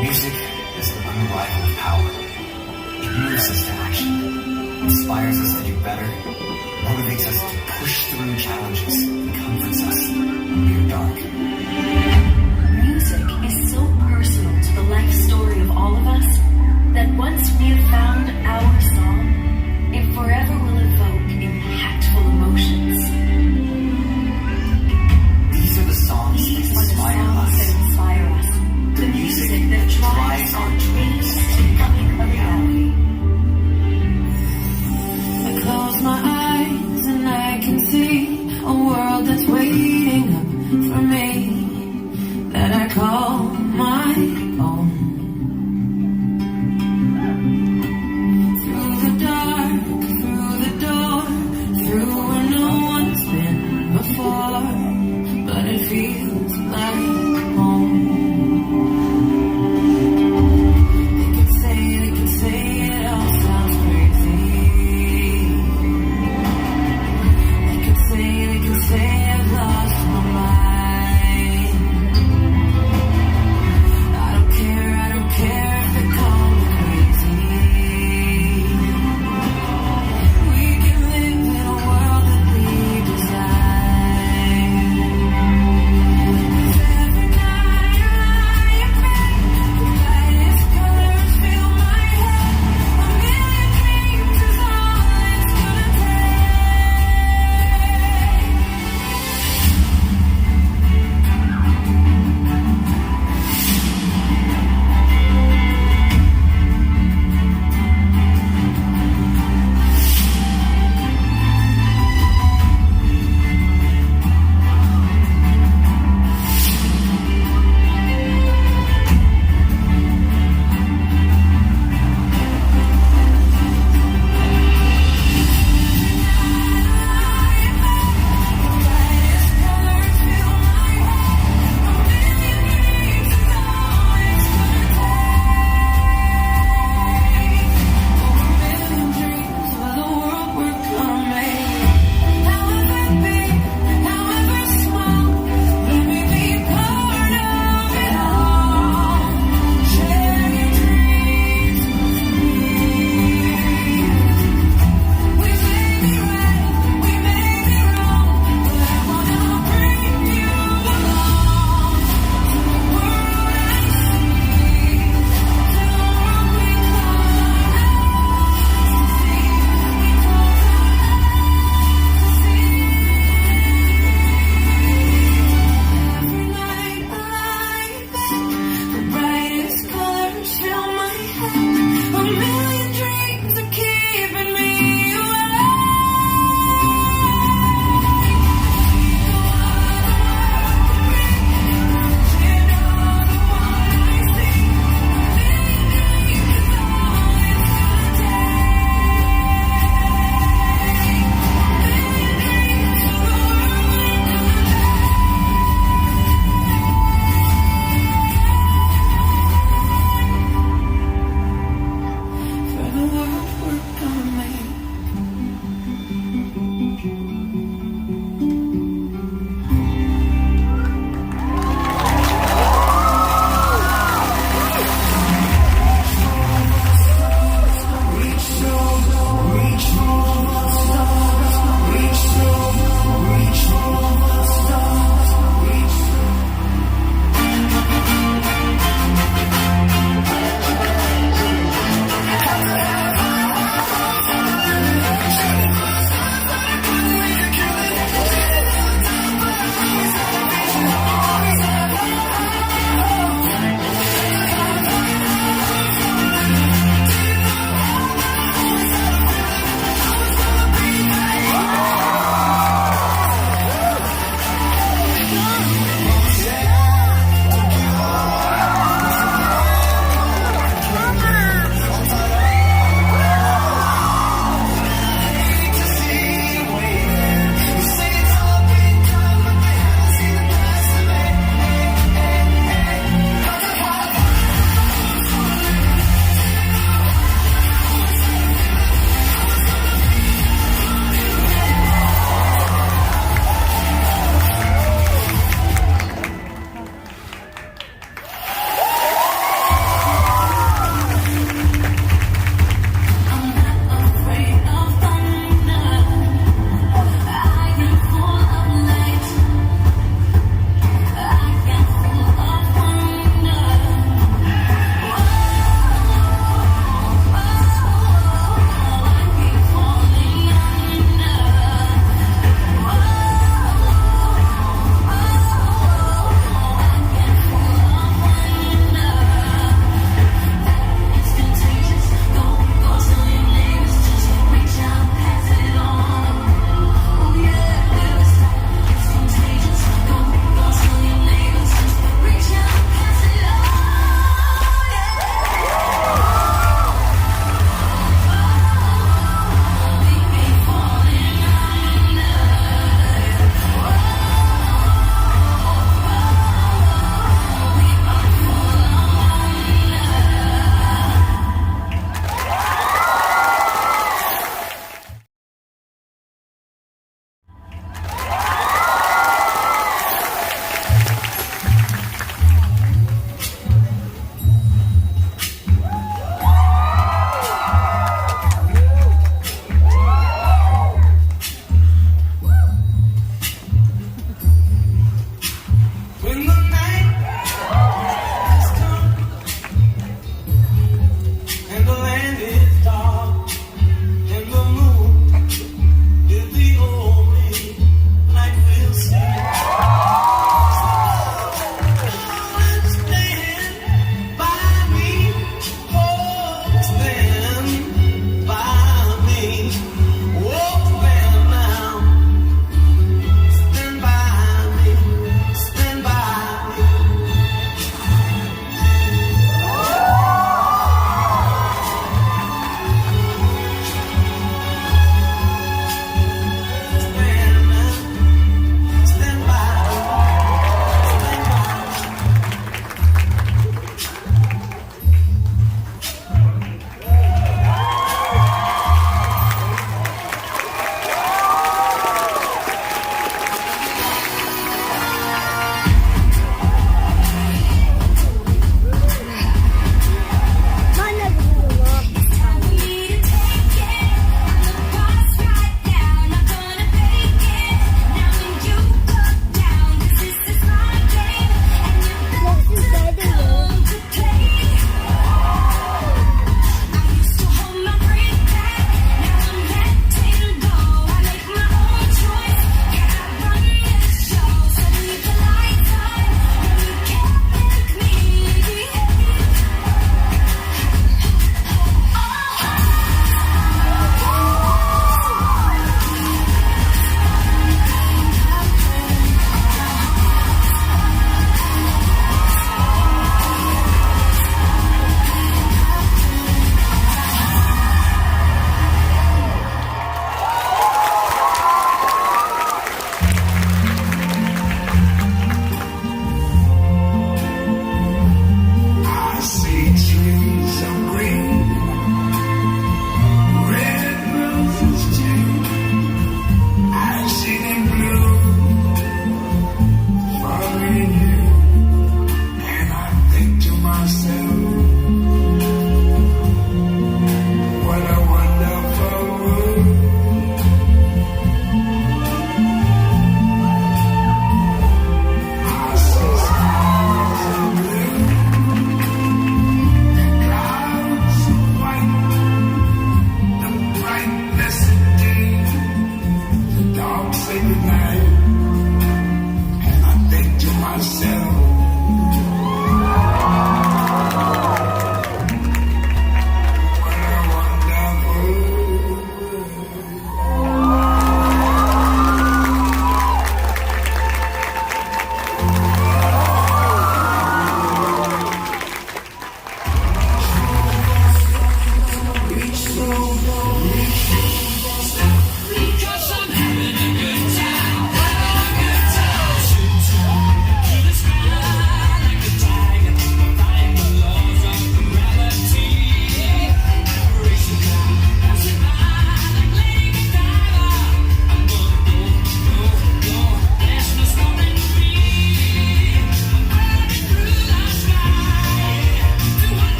Music is the unrivaled power. It moves us to action, inspires us to do better, motivates us to push through challenges, and comforts us when we are dark. Music is so personal to the life story of all of us that once we have found our song,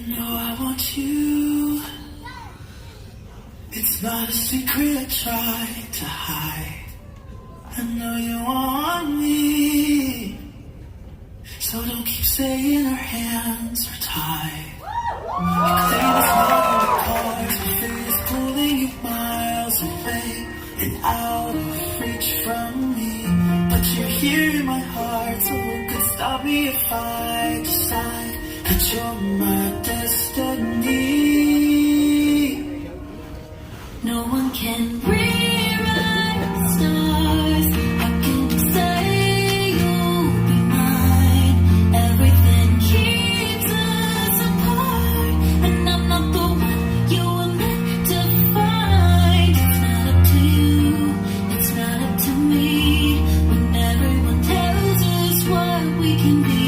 know I want you. It's not a secret I try to hide. I know you want me, so don't keep saying our hands are tied. Clean smile in the cars, my face pulling you miles away and out of reach from me. But you're here in my heart, so who could stop me if I decide that you're my destiny? No one can rewrite the stars. How can you say you'll be mine? Everything keeps us apart, and I'm not the one you were meant to find. It's not up to you, it's not up to me. When everyone tells us what we can be,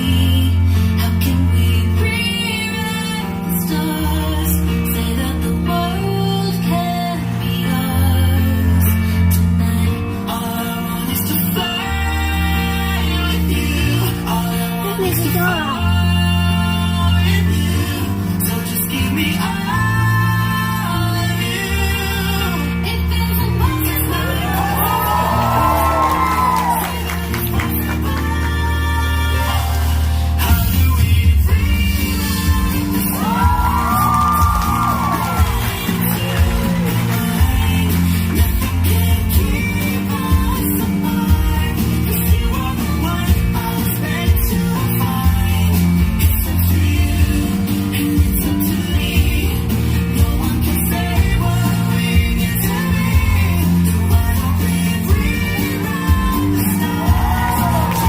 how can we rewrite the stars? Say that the world can be ours tonight. All I want is to fly with you. All I want is to fly with you. So just give me all of you. It feels impossible. How do we rewrite the Nothing can keep us apart. 'Cause you are the one I was meant to find. It's up to you, and it's up to me. No one can say what we get to be. So why don't we rewrite the stars?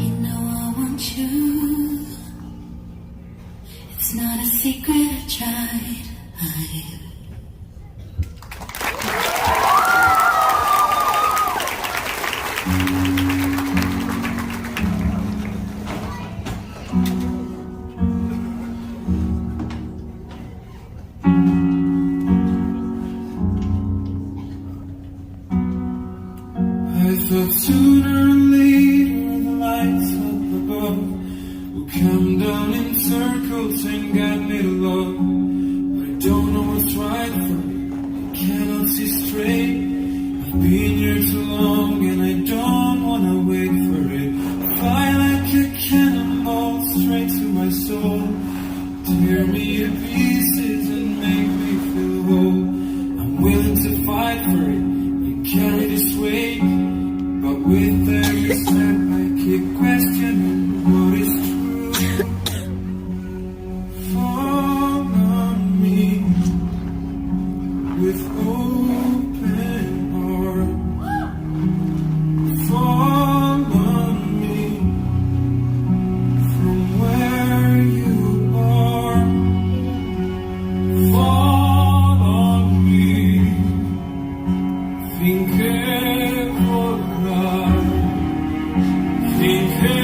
You know I want you. It's not a secret I tried. I thought sooner or later the lights up above will come down in circles and guide me to love. But I don't know what's right for me, I cannot see straight. I've been here too long and I don't wanna wait for it. Fly like a cannonball straight to my soul. Tear me to pieces and make me feel whole. I'm willing to fight for it and carry this weight. But with every step I keep questioning what is true. Fall on me with open arms. Fall on me from where you are. Fall on me. Finché vorrai, finché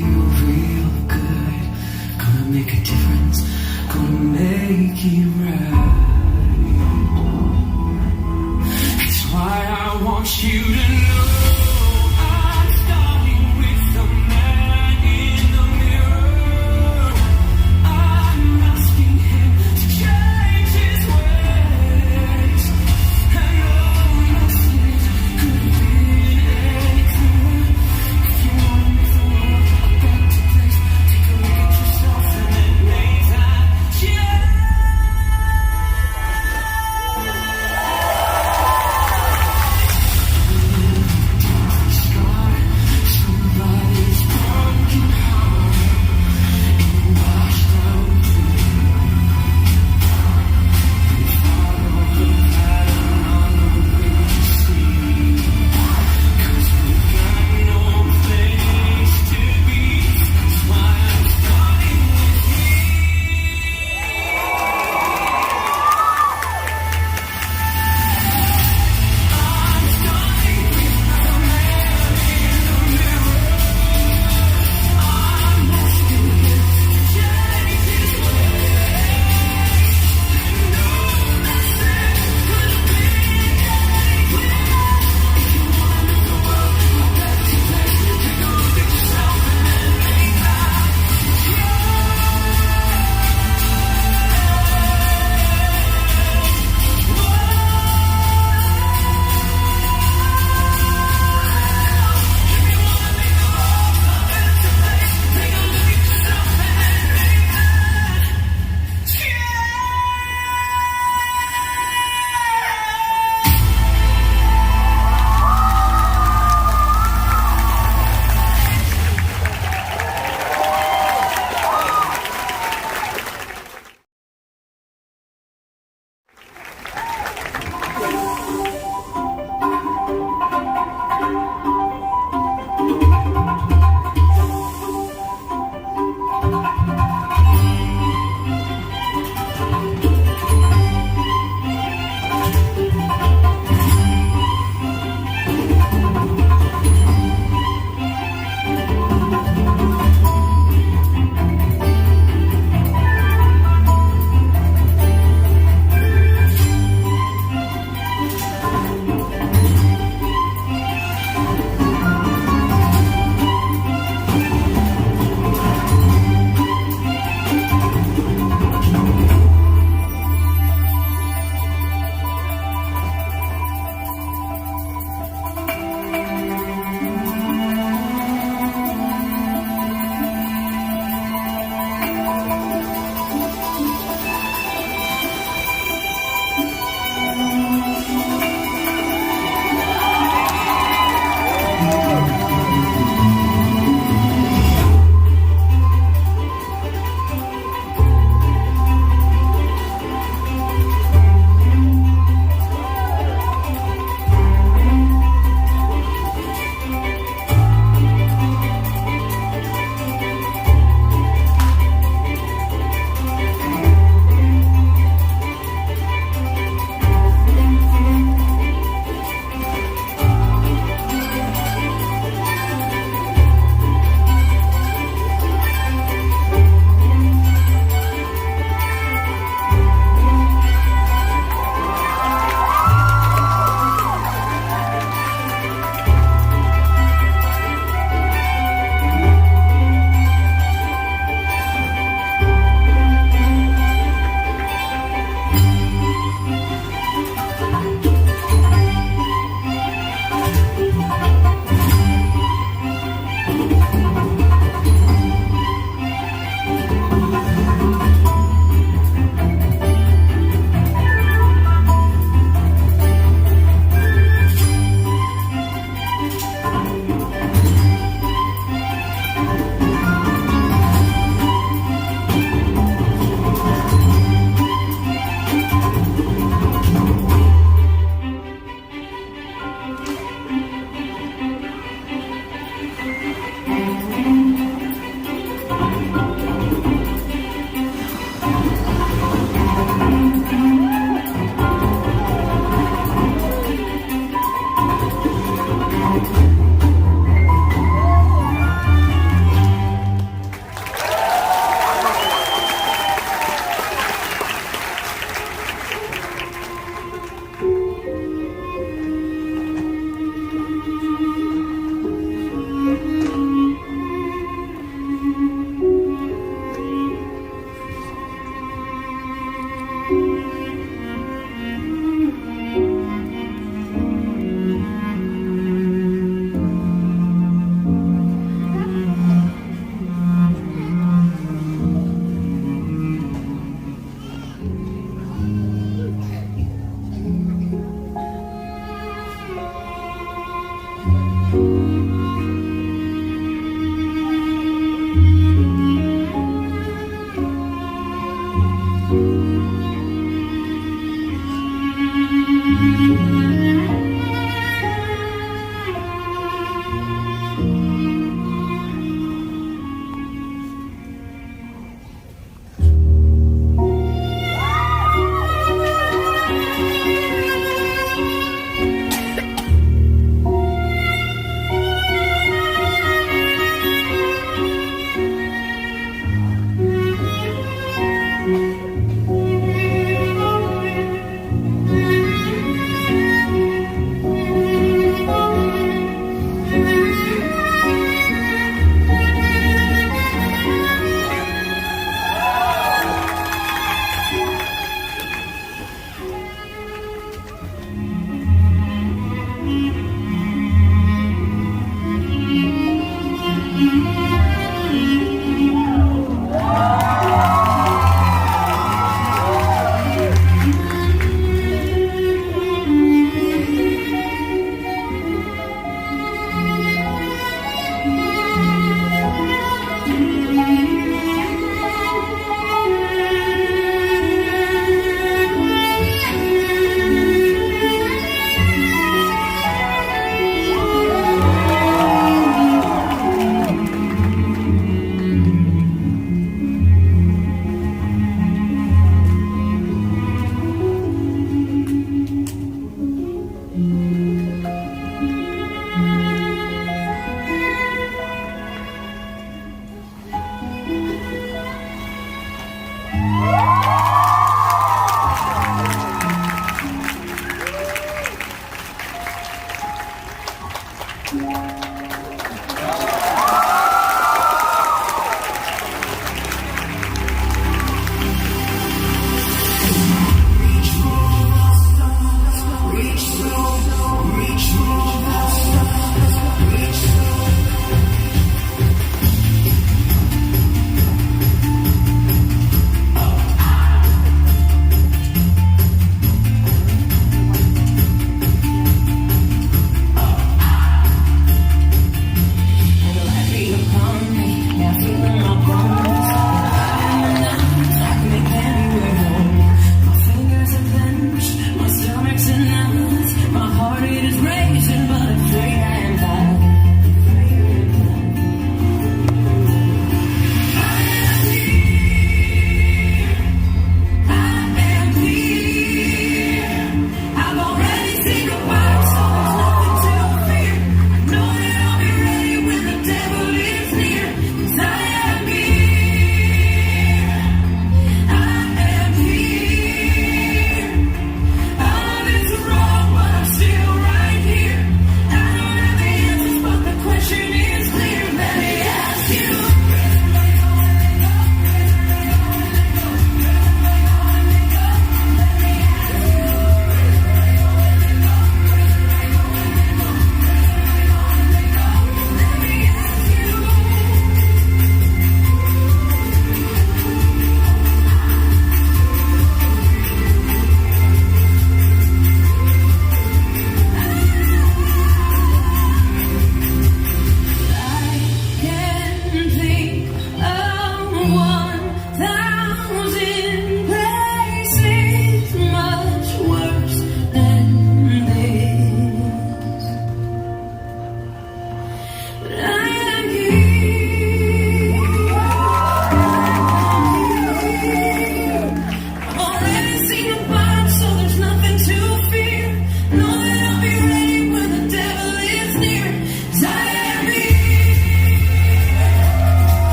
feel real good. Gonna make a difference, gonna make it right. It's why I want you to know I'm starting with the man in the mirror. I'm asking him to change his ways. And no message could have been any clearer. If you want to make the world a better place, take a look at yourself and then make that change.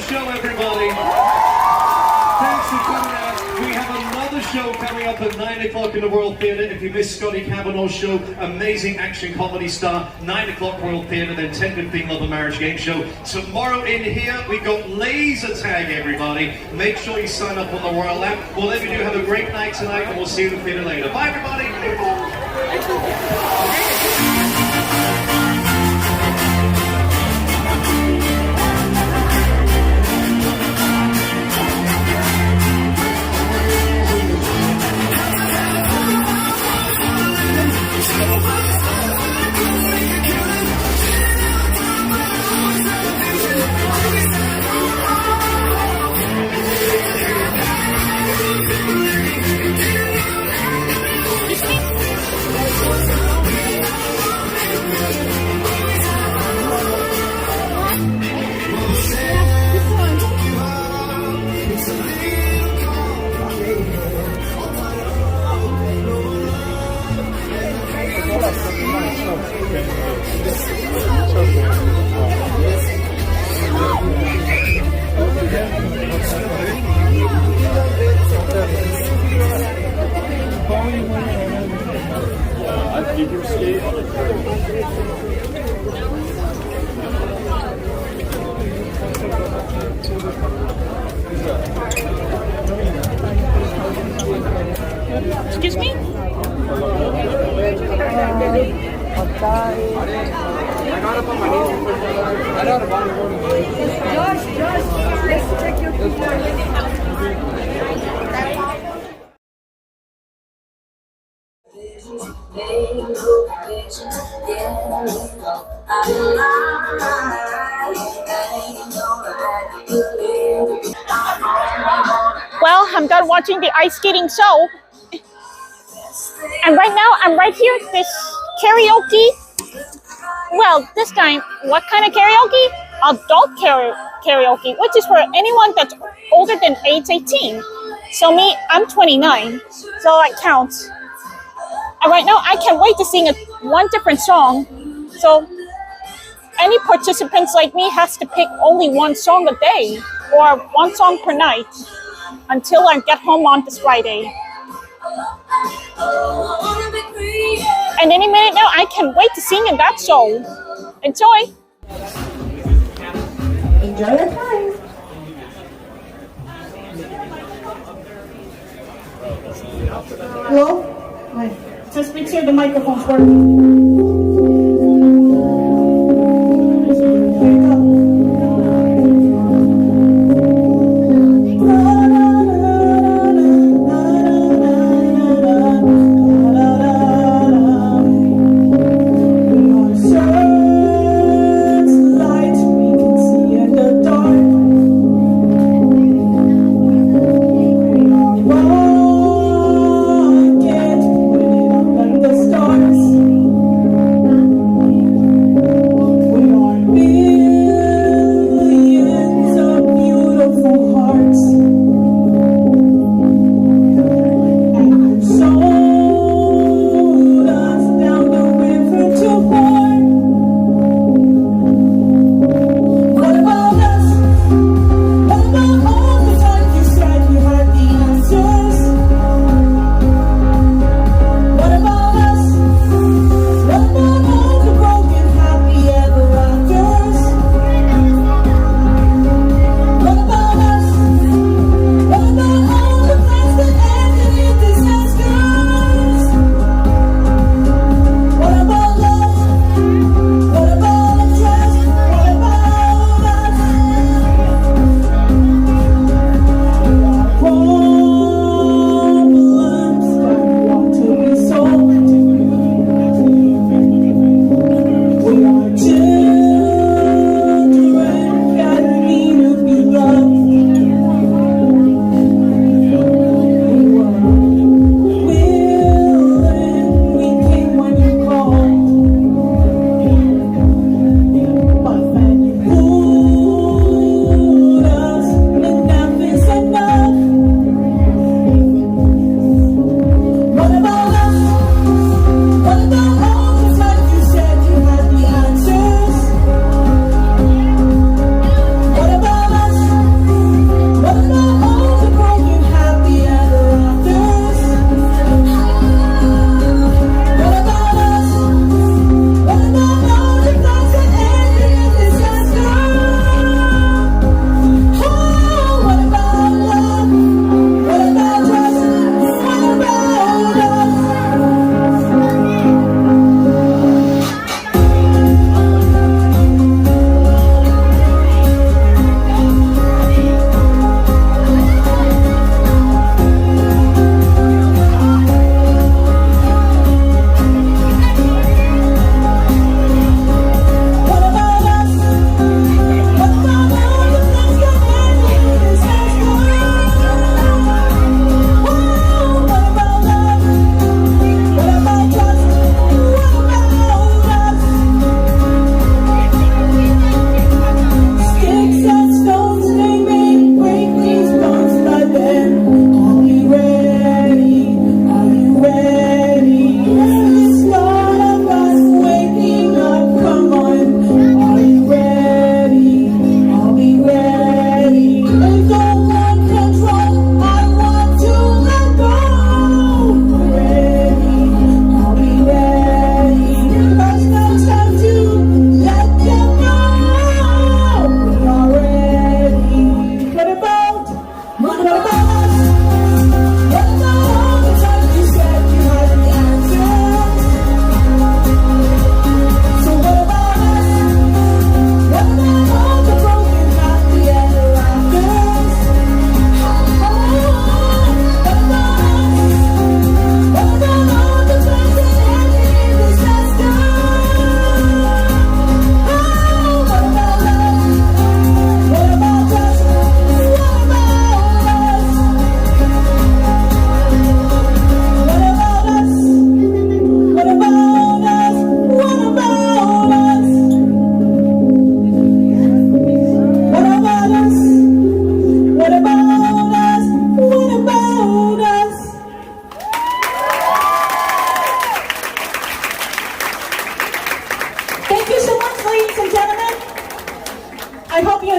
show, everybody. Thanks for coming out. We have another show coming up at 9 o'clock in the Royal Theatre. If you missed Scotty Kavanaugh's show, amazing action comedy star, 9 o'clock Royal Theatre, then 10:15 Love and Marriage Game Show. Tomorrow in here, we've got laser tag, everybody. Make sure you sign up on the Royal app. Whatever you do, have a great night tonight, and we'll see you in the theatre later. Bye, everybody. Excuse me? Let's check your Well, I'm done watching the ice skating show. And right now, I'm right here at this karaoke. Well, this time, what kind of karaoke? Adult karaoke, which is for anyone that's older than age 18. So me, I'm 29, so that counts. And right now, I can't wait to sing one different song. So any participants like me has to pick only one song a day or one song per night until I get home on this Friday. And any minute now, I can't wait to sing in that show. Enjoy! Enjoy your time. Hello? Just make sure the microphone's working. Stars.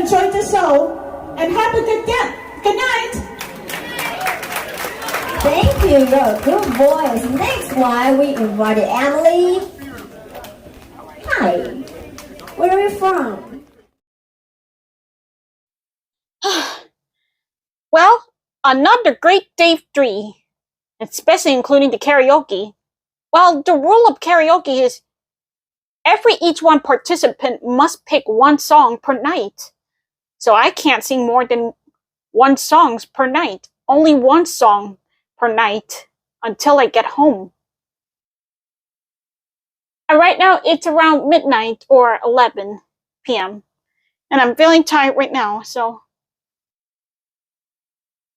enjoyed the show and have a good day. Good night. Thank you, you're a good voice. Next one, we invited Emily. Hi, where are you from? Well, another great day 3, especially including the karaoke. Well, the rule of karaoke is each one participant must pick one song per night. So I can't sing more than 1 song per night. Only 1 song per night until I get home. And right now it's around midnight or 11 p.m. And I'm feeling tired right now, so.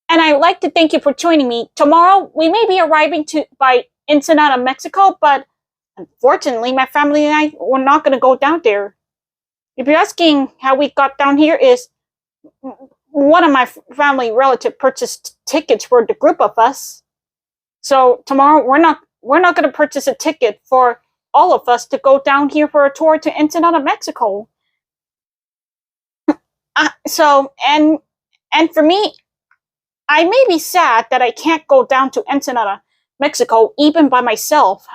And I'd like to thank you for joining me. Tomorrow we may be arriving by Ensenada, Mexico, but unfortunately my family and I were not going to go down there. If you're asking how we got down here, is one of my family relative purchased tickets for the group of us. So tomorrow we're not going to purchase a ticket for all of us to go down here for a tour to Ensenada, Mexico. And for me, I may be sad that I can't go down to Ensenada, Mexico, even by myself.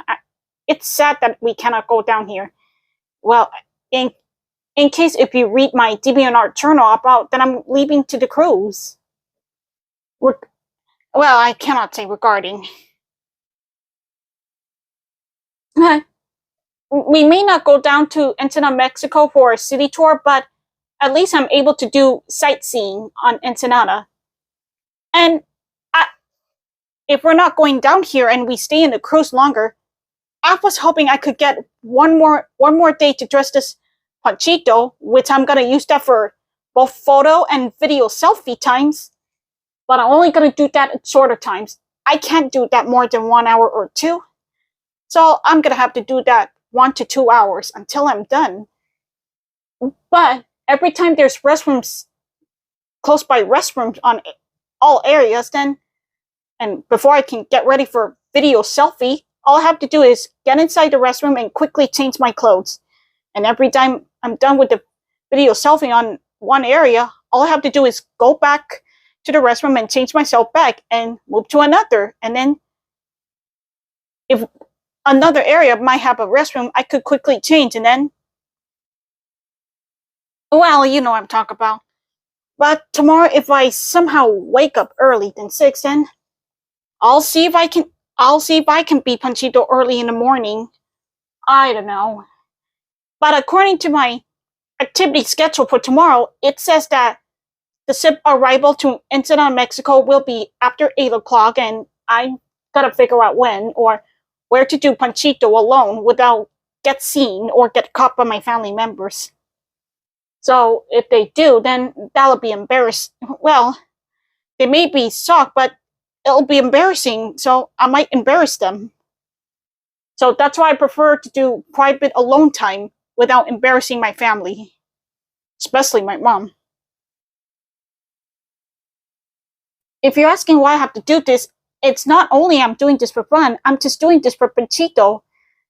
It's sad that we cannot go down here. Well, in case if you read my DeviantArt journal about that I'm leaving to the cruise. Well, I cannot say regarding. We may not go down to Ensenada, Mexico for a city tour, but at least I'm able to do sightseeing on Ensenada. And if we're not going down here and we stay in the cruise longer, I was hoping I could get one more day to dress this Panchito, which I'm gonna use that for both photo and video selfie times. But I'm only gonna do that at shorter times. I can't do that more than 1 hour or 2. So I'm gonna have to do that 1 to 2 hours until I'm done. But every time there's restrooms, close by restrooms on all areas, and before I can get ready for video selfie, all I have to do is get inside the restroom and quickly change my clothes. And every time I'm done with the video selfie on one area, all I have to do is go back to the restroom and change myself back and move to another. And then if another area might have a restroom, I could quickly change and then, well, you know what I'm talking about. But tomorrow, if I somehow wake up early than 6, then I'll see if I can be Panchito early in the morning. I don't know. But according to my activity schedule for tomorrow, it says that the ship arrival to Ensenada, Mexico will be after 8 o'clock, and I gotta figure out when or where to do Panchito alone without get seen or get caught by my family members. So if they do, then that'll be embarrassing. Well, they may be shocked, but it'll be embarrassing, so I might embarrass them. So that's why I prefer to do private alone time without embarrassing my family, especially my mom. If you're asking why I have to do this, it's not only I'm doing this for fun, I'm just doing this for Panchito.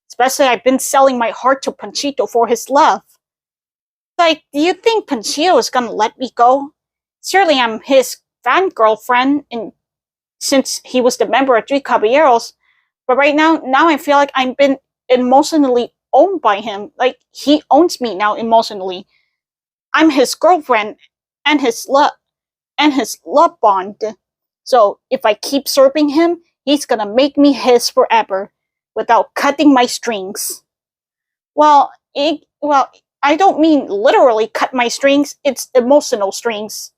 Especially I've been selling my heart to Panchito for his love. Like, do you think Panchito is gonna let me go? Surely I'm his fangirlfriend, and since he was the member of Three Caballeros. But right now I feel like I've been emotionally owned by him. Like, he owns me now emotionally. I'm his girlfriend and his love bond. So if I keep serving him, he's gonna make me his forever without cutting my strings. Well, I don't mean literally cut my strings, it's emotional strings.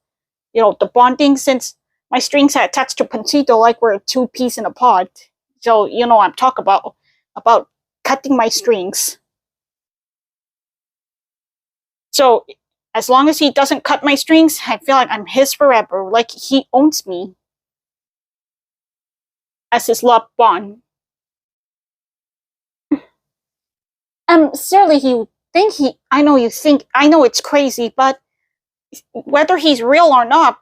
You know, the bonding, since my strings are attached to Panchito like we're 2 peas in a pod. So, you know what I'm talking about cutting my strings. So, as long as he doesn't cut my strings, I feel like I'm his forever, like he owns me as his love bond. Surely I know it's crazy, but whether he's real or not,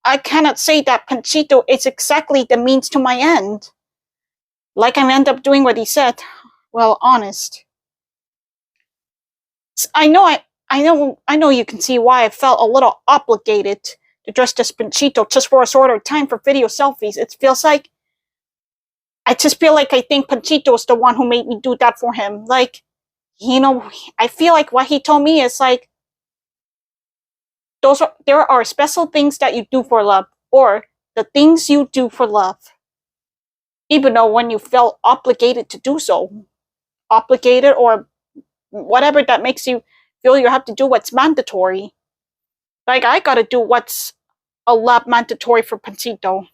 I cannot say that Panchito is exactly the means to my end. Like I end up doing what he said. Well, honest. I know I know you can see why I felt a little obligated to dress as Panchito just for a short of time for video selfies. It feels like I just feel like I think Panchito is the one who made me do that for him. Like, you know, I feel like what he told me is like there are special things that you do for love, or the things you do for love. Even though when you felt obligated to do so, obligated or whatever that makes you feel you have to do what's mandatory. Like, I gotta do what's a lot mandatory for Panchito.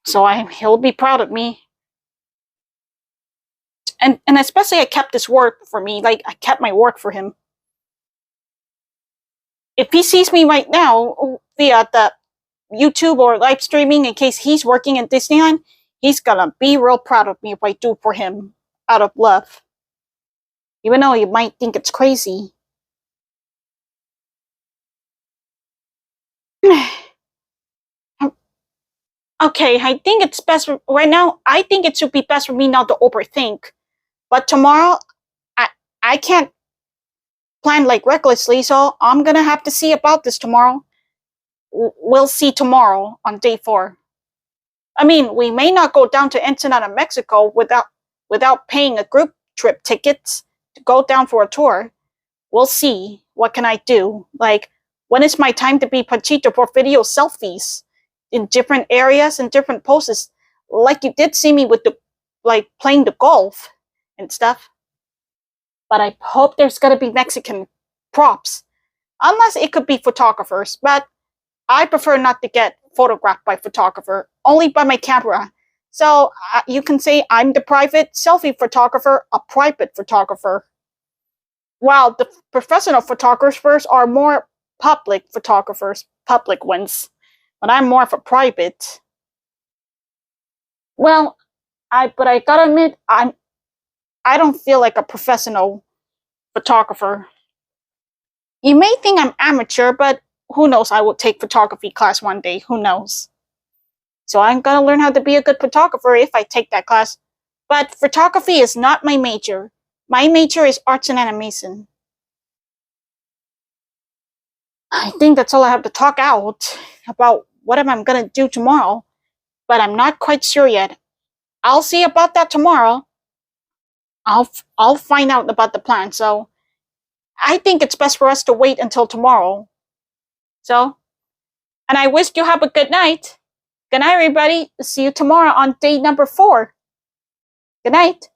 So he'll be proud of me. And especially I kept this word for me. Like, I kept my word for him. If he sees me right now via the YouTube or live streaming, in case he's working at Disneyland, he's gonna be real proud of me if I do for him out of love. Even though you might think it's crazy. Okay, I think it's best right now. I think it should be best for me not to overthink. But tomorrow, I can't plan like recklessly, so I'm gonna have to see about this tomorrow. We'll see tomorrow on day 4. I mean, we may not go down to Ensenada, Mexico without paying a group trip tickets to go down for a tour. We'll see. What can I do? Like, when is my time to be Panchito for video selfies in different areas and different poses? Like you did see me with playing the golf and stuff. But I hope there's gonna be Mexican props. Unless it could be photographers, but I prefer not to get photographed by photographer, only by my camera. So you can say I'm the private selfie photographer, a private photographer. While the professional photographers are more public photographers, public ones. But I'm more of a private. Well, I gotta admit, I don't feel like a professional photographer. You may think I'm amateur, but who knows, I will take photography class one day, who knows. So I'm gonna learn how to be a good photographer if I take that class. But photography is not my major. My major is arts and animation. I think that's all I have to talk out about what am I gonna do tomorrow. But I'm not quite sure yet. I'll see about that tomorrow. I'll find out about the plan, so I think it's best for us to wait until tomorrow. So, and I wish you have a good night. Good night, everybody. See you tomorrow on day number 4. Good night.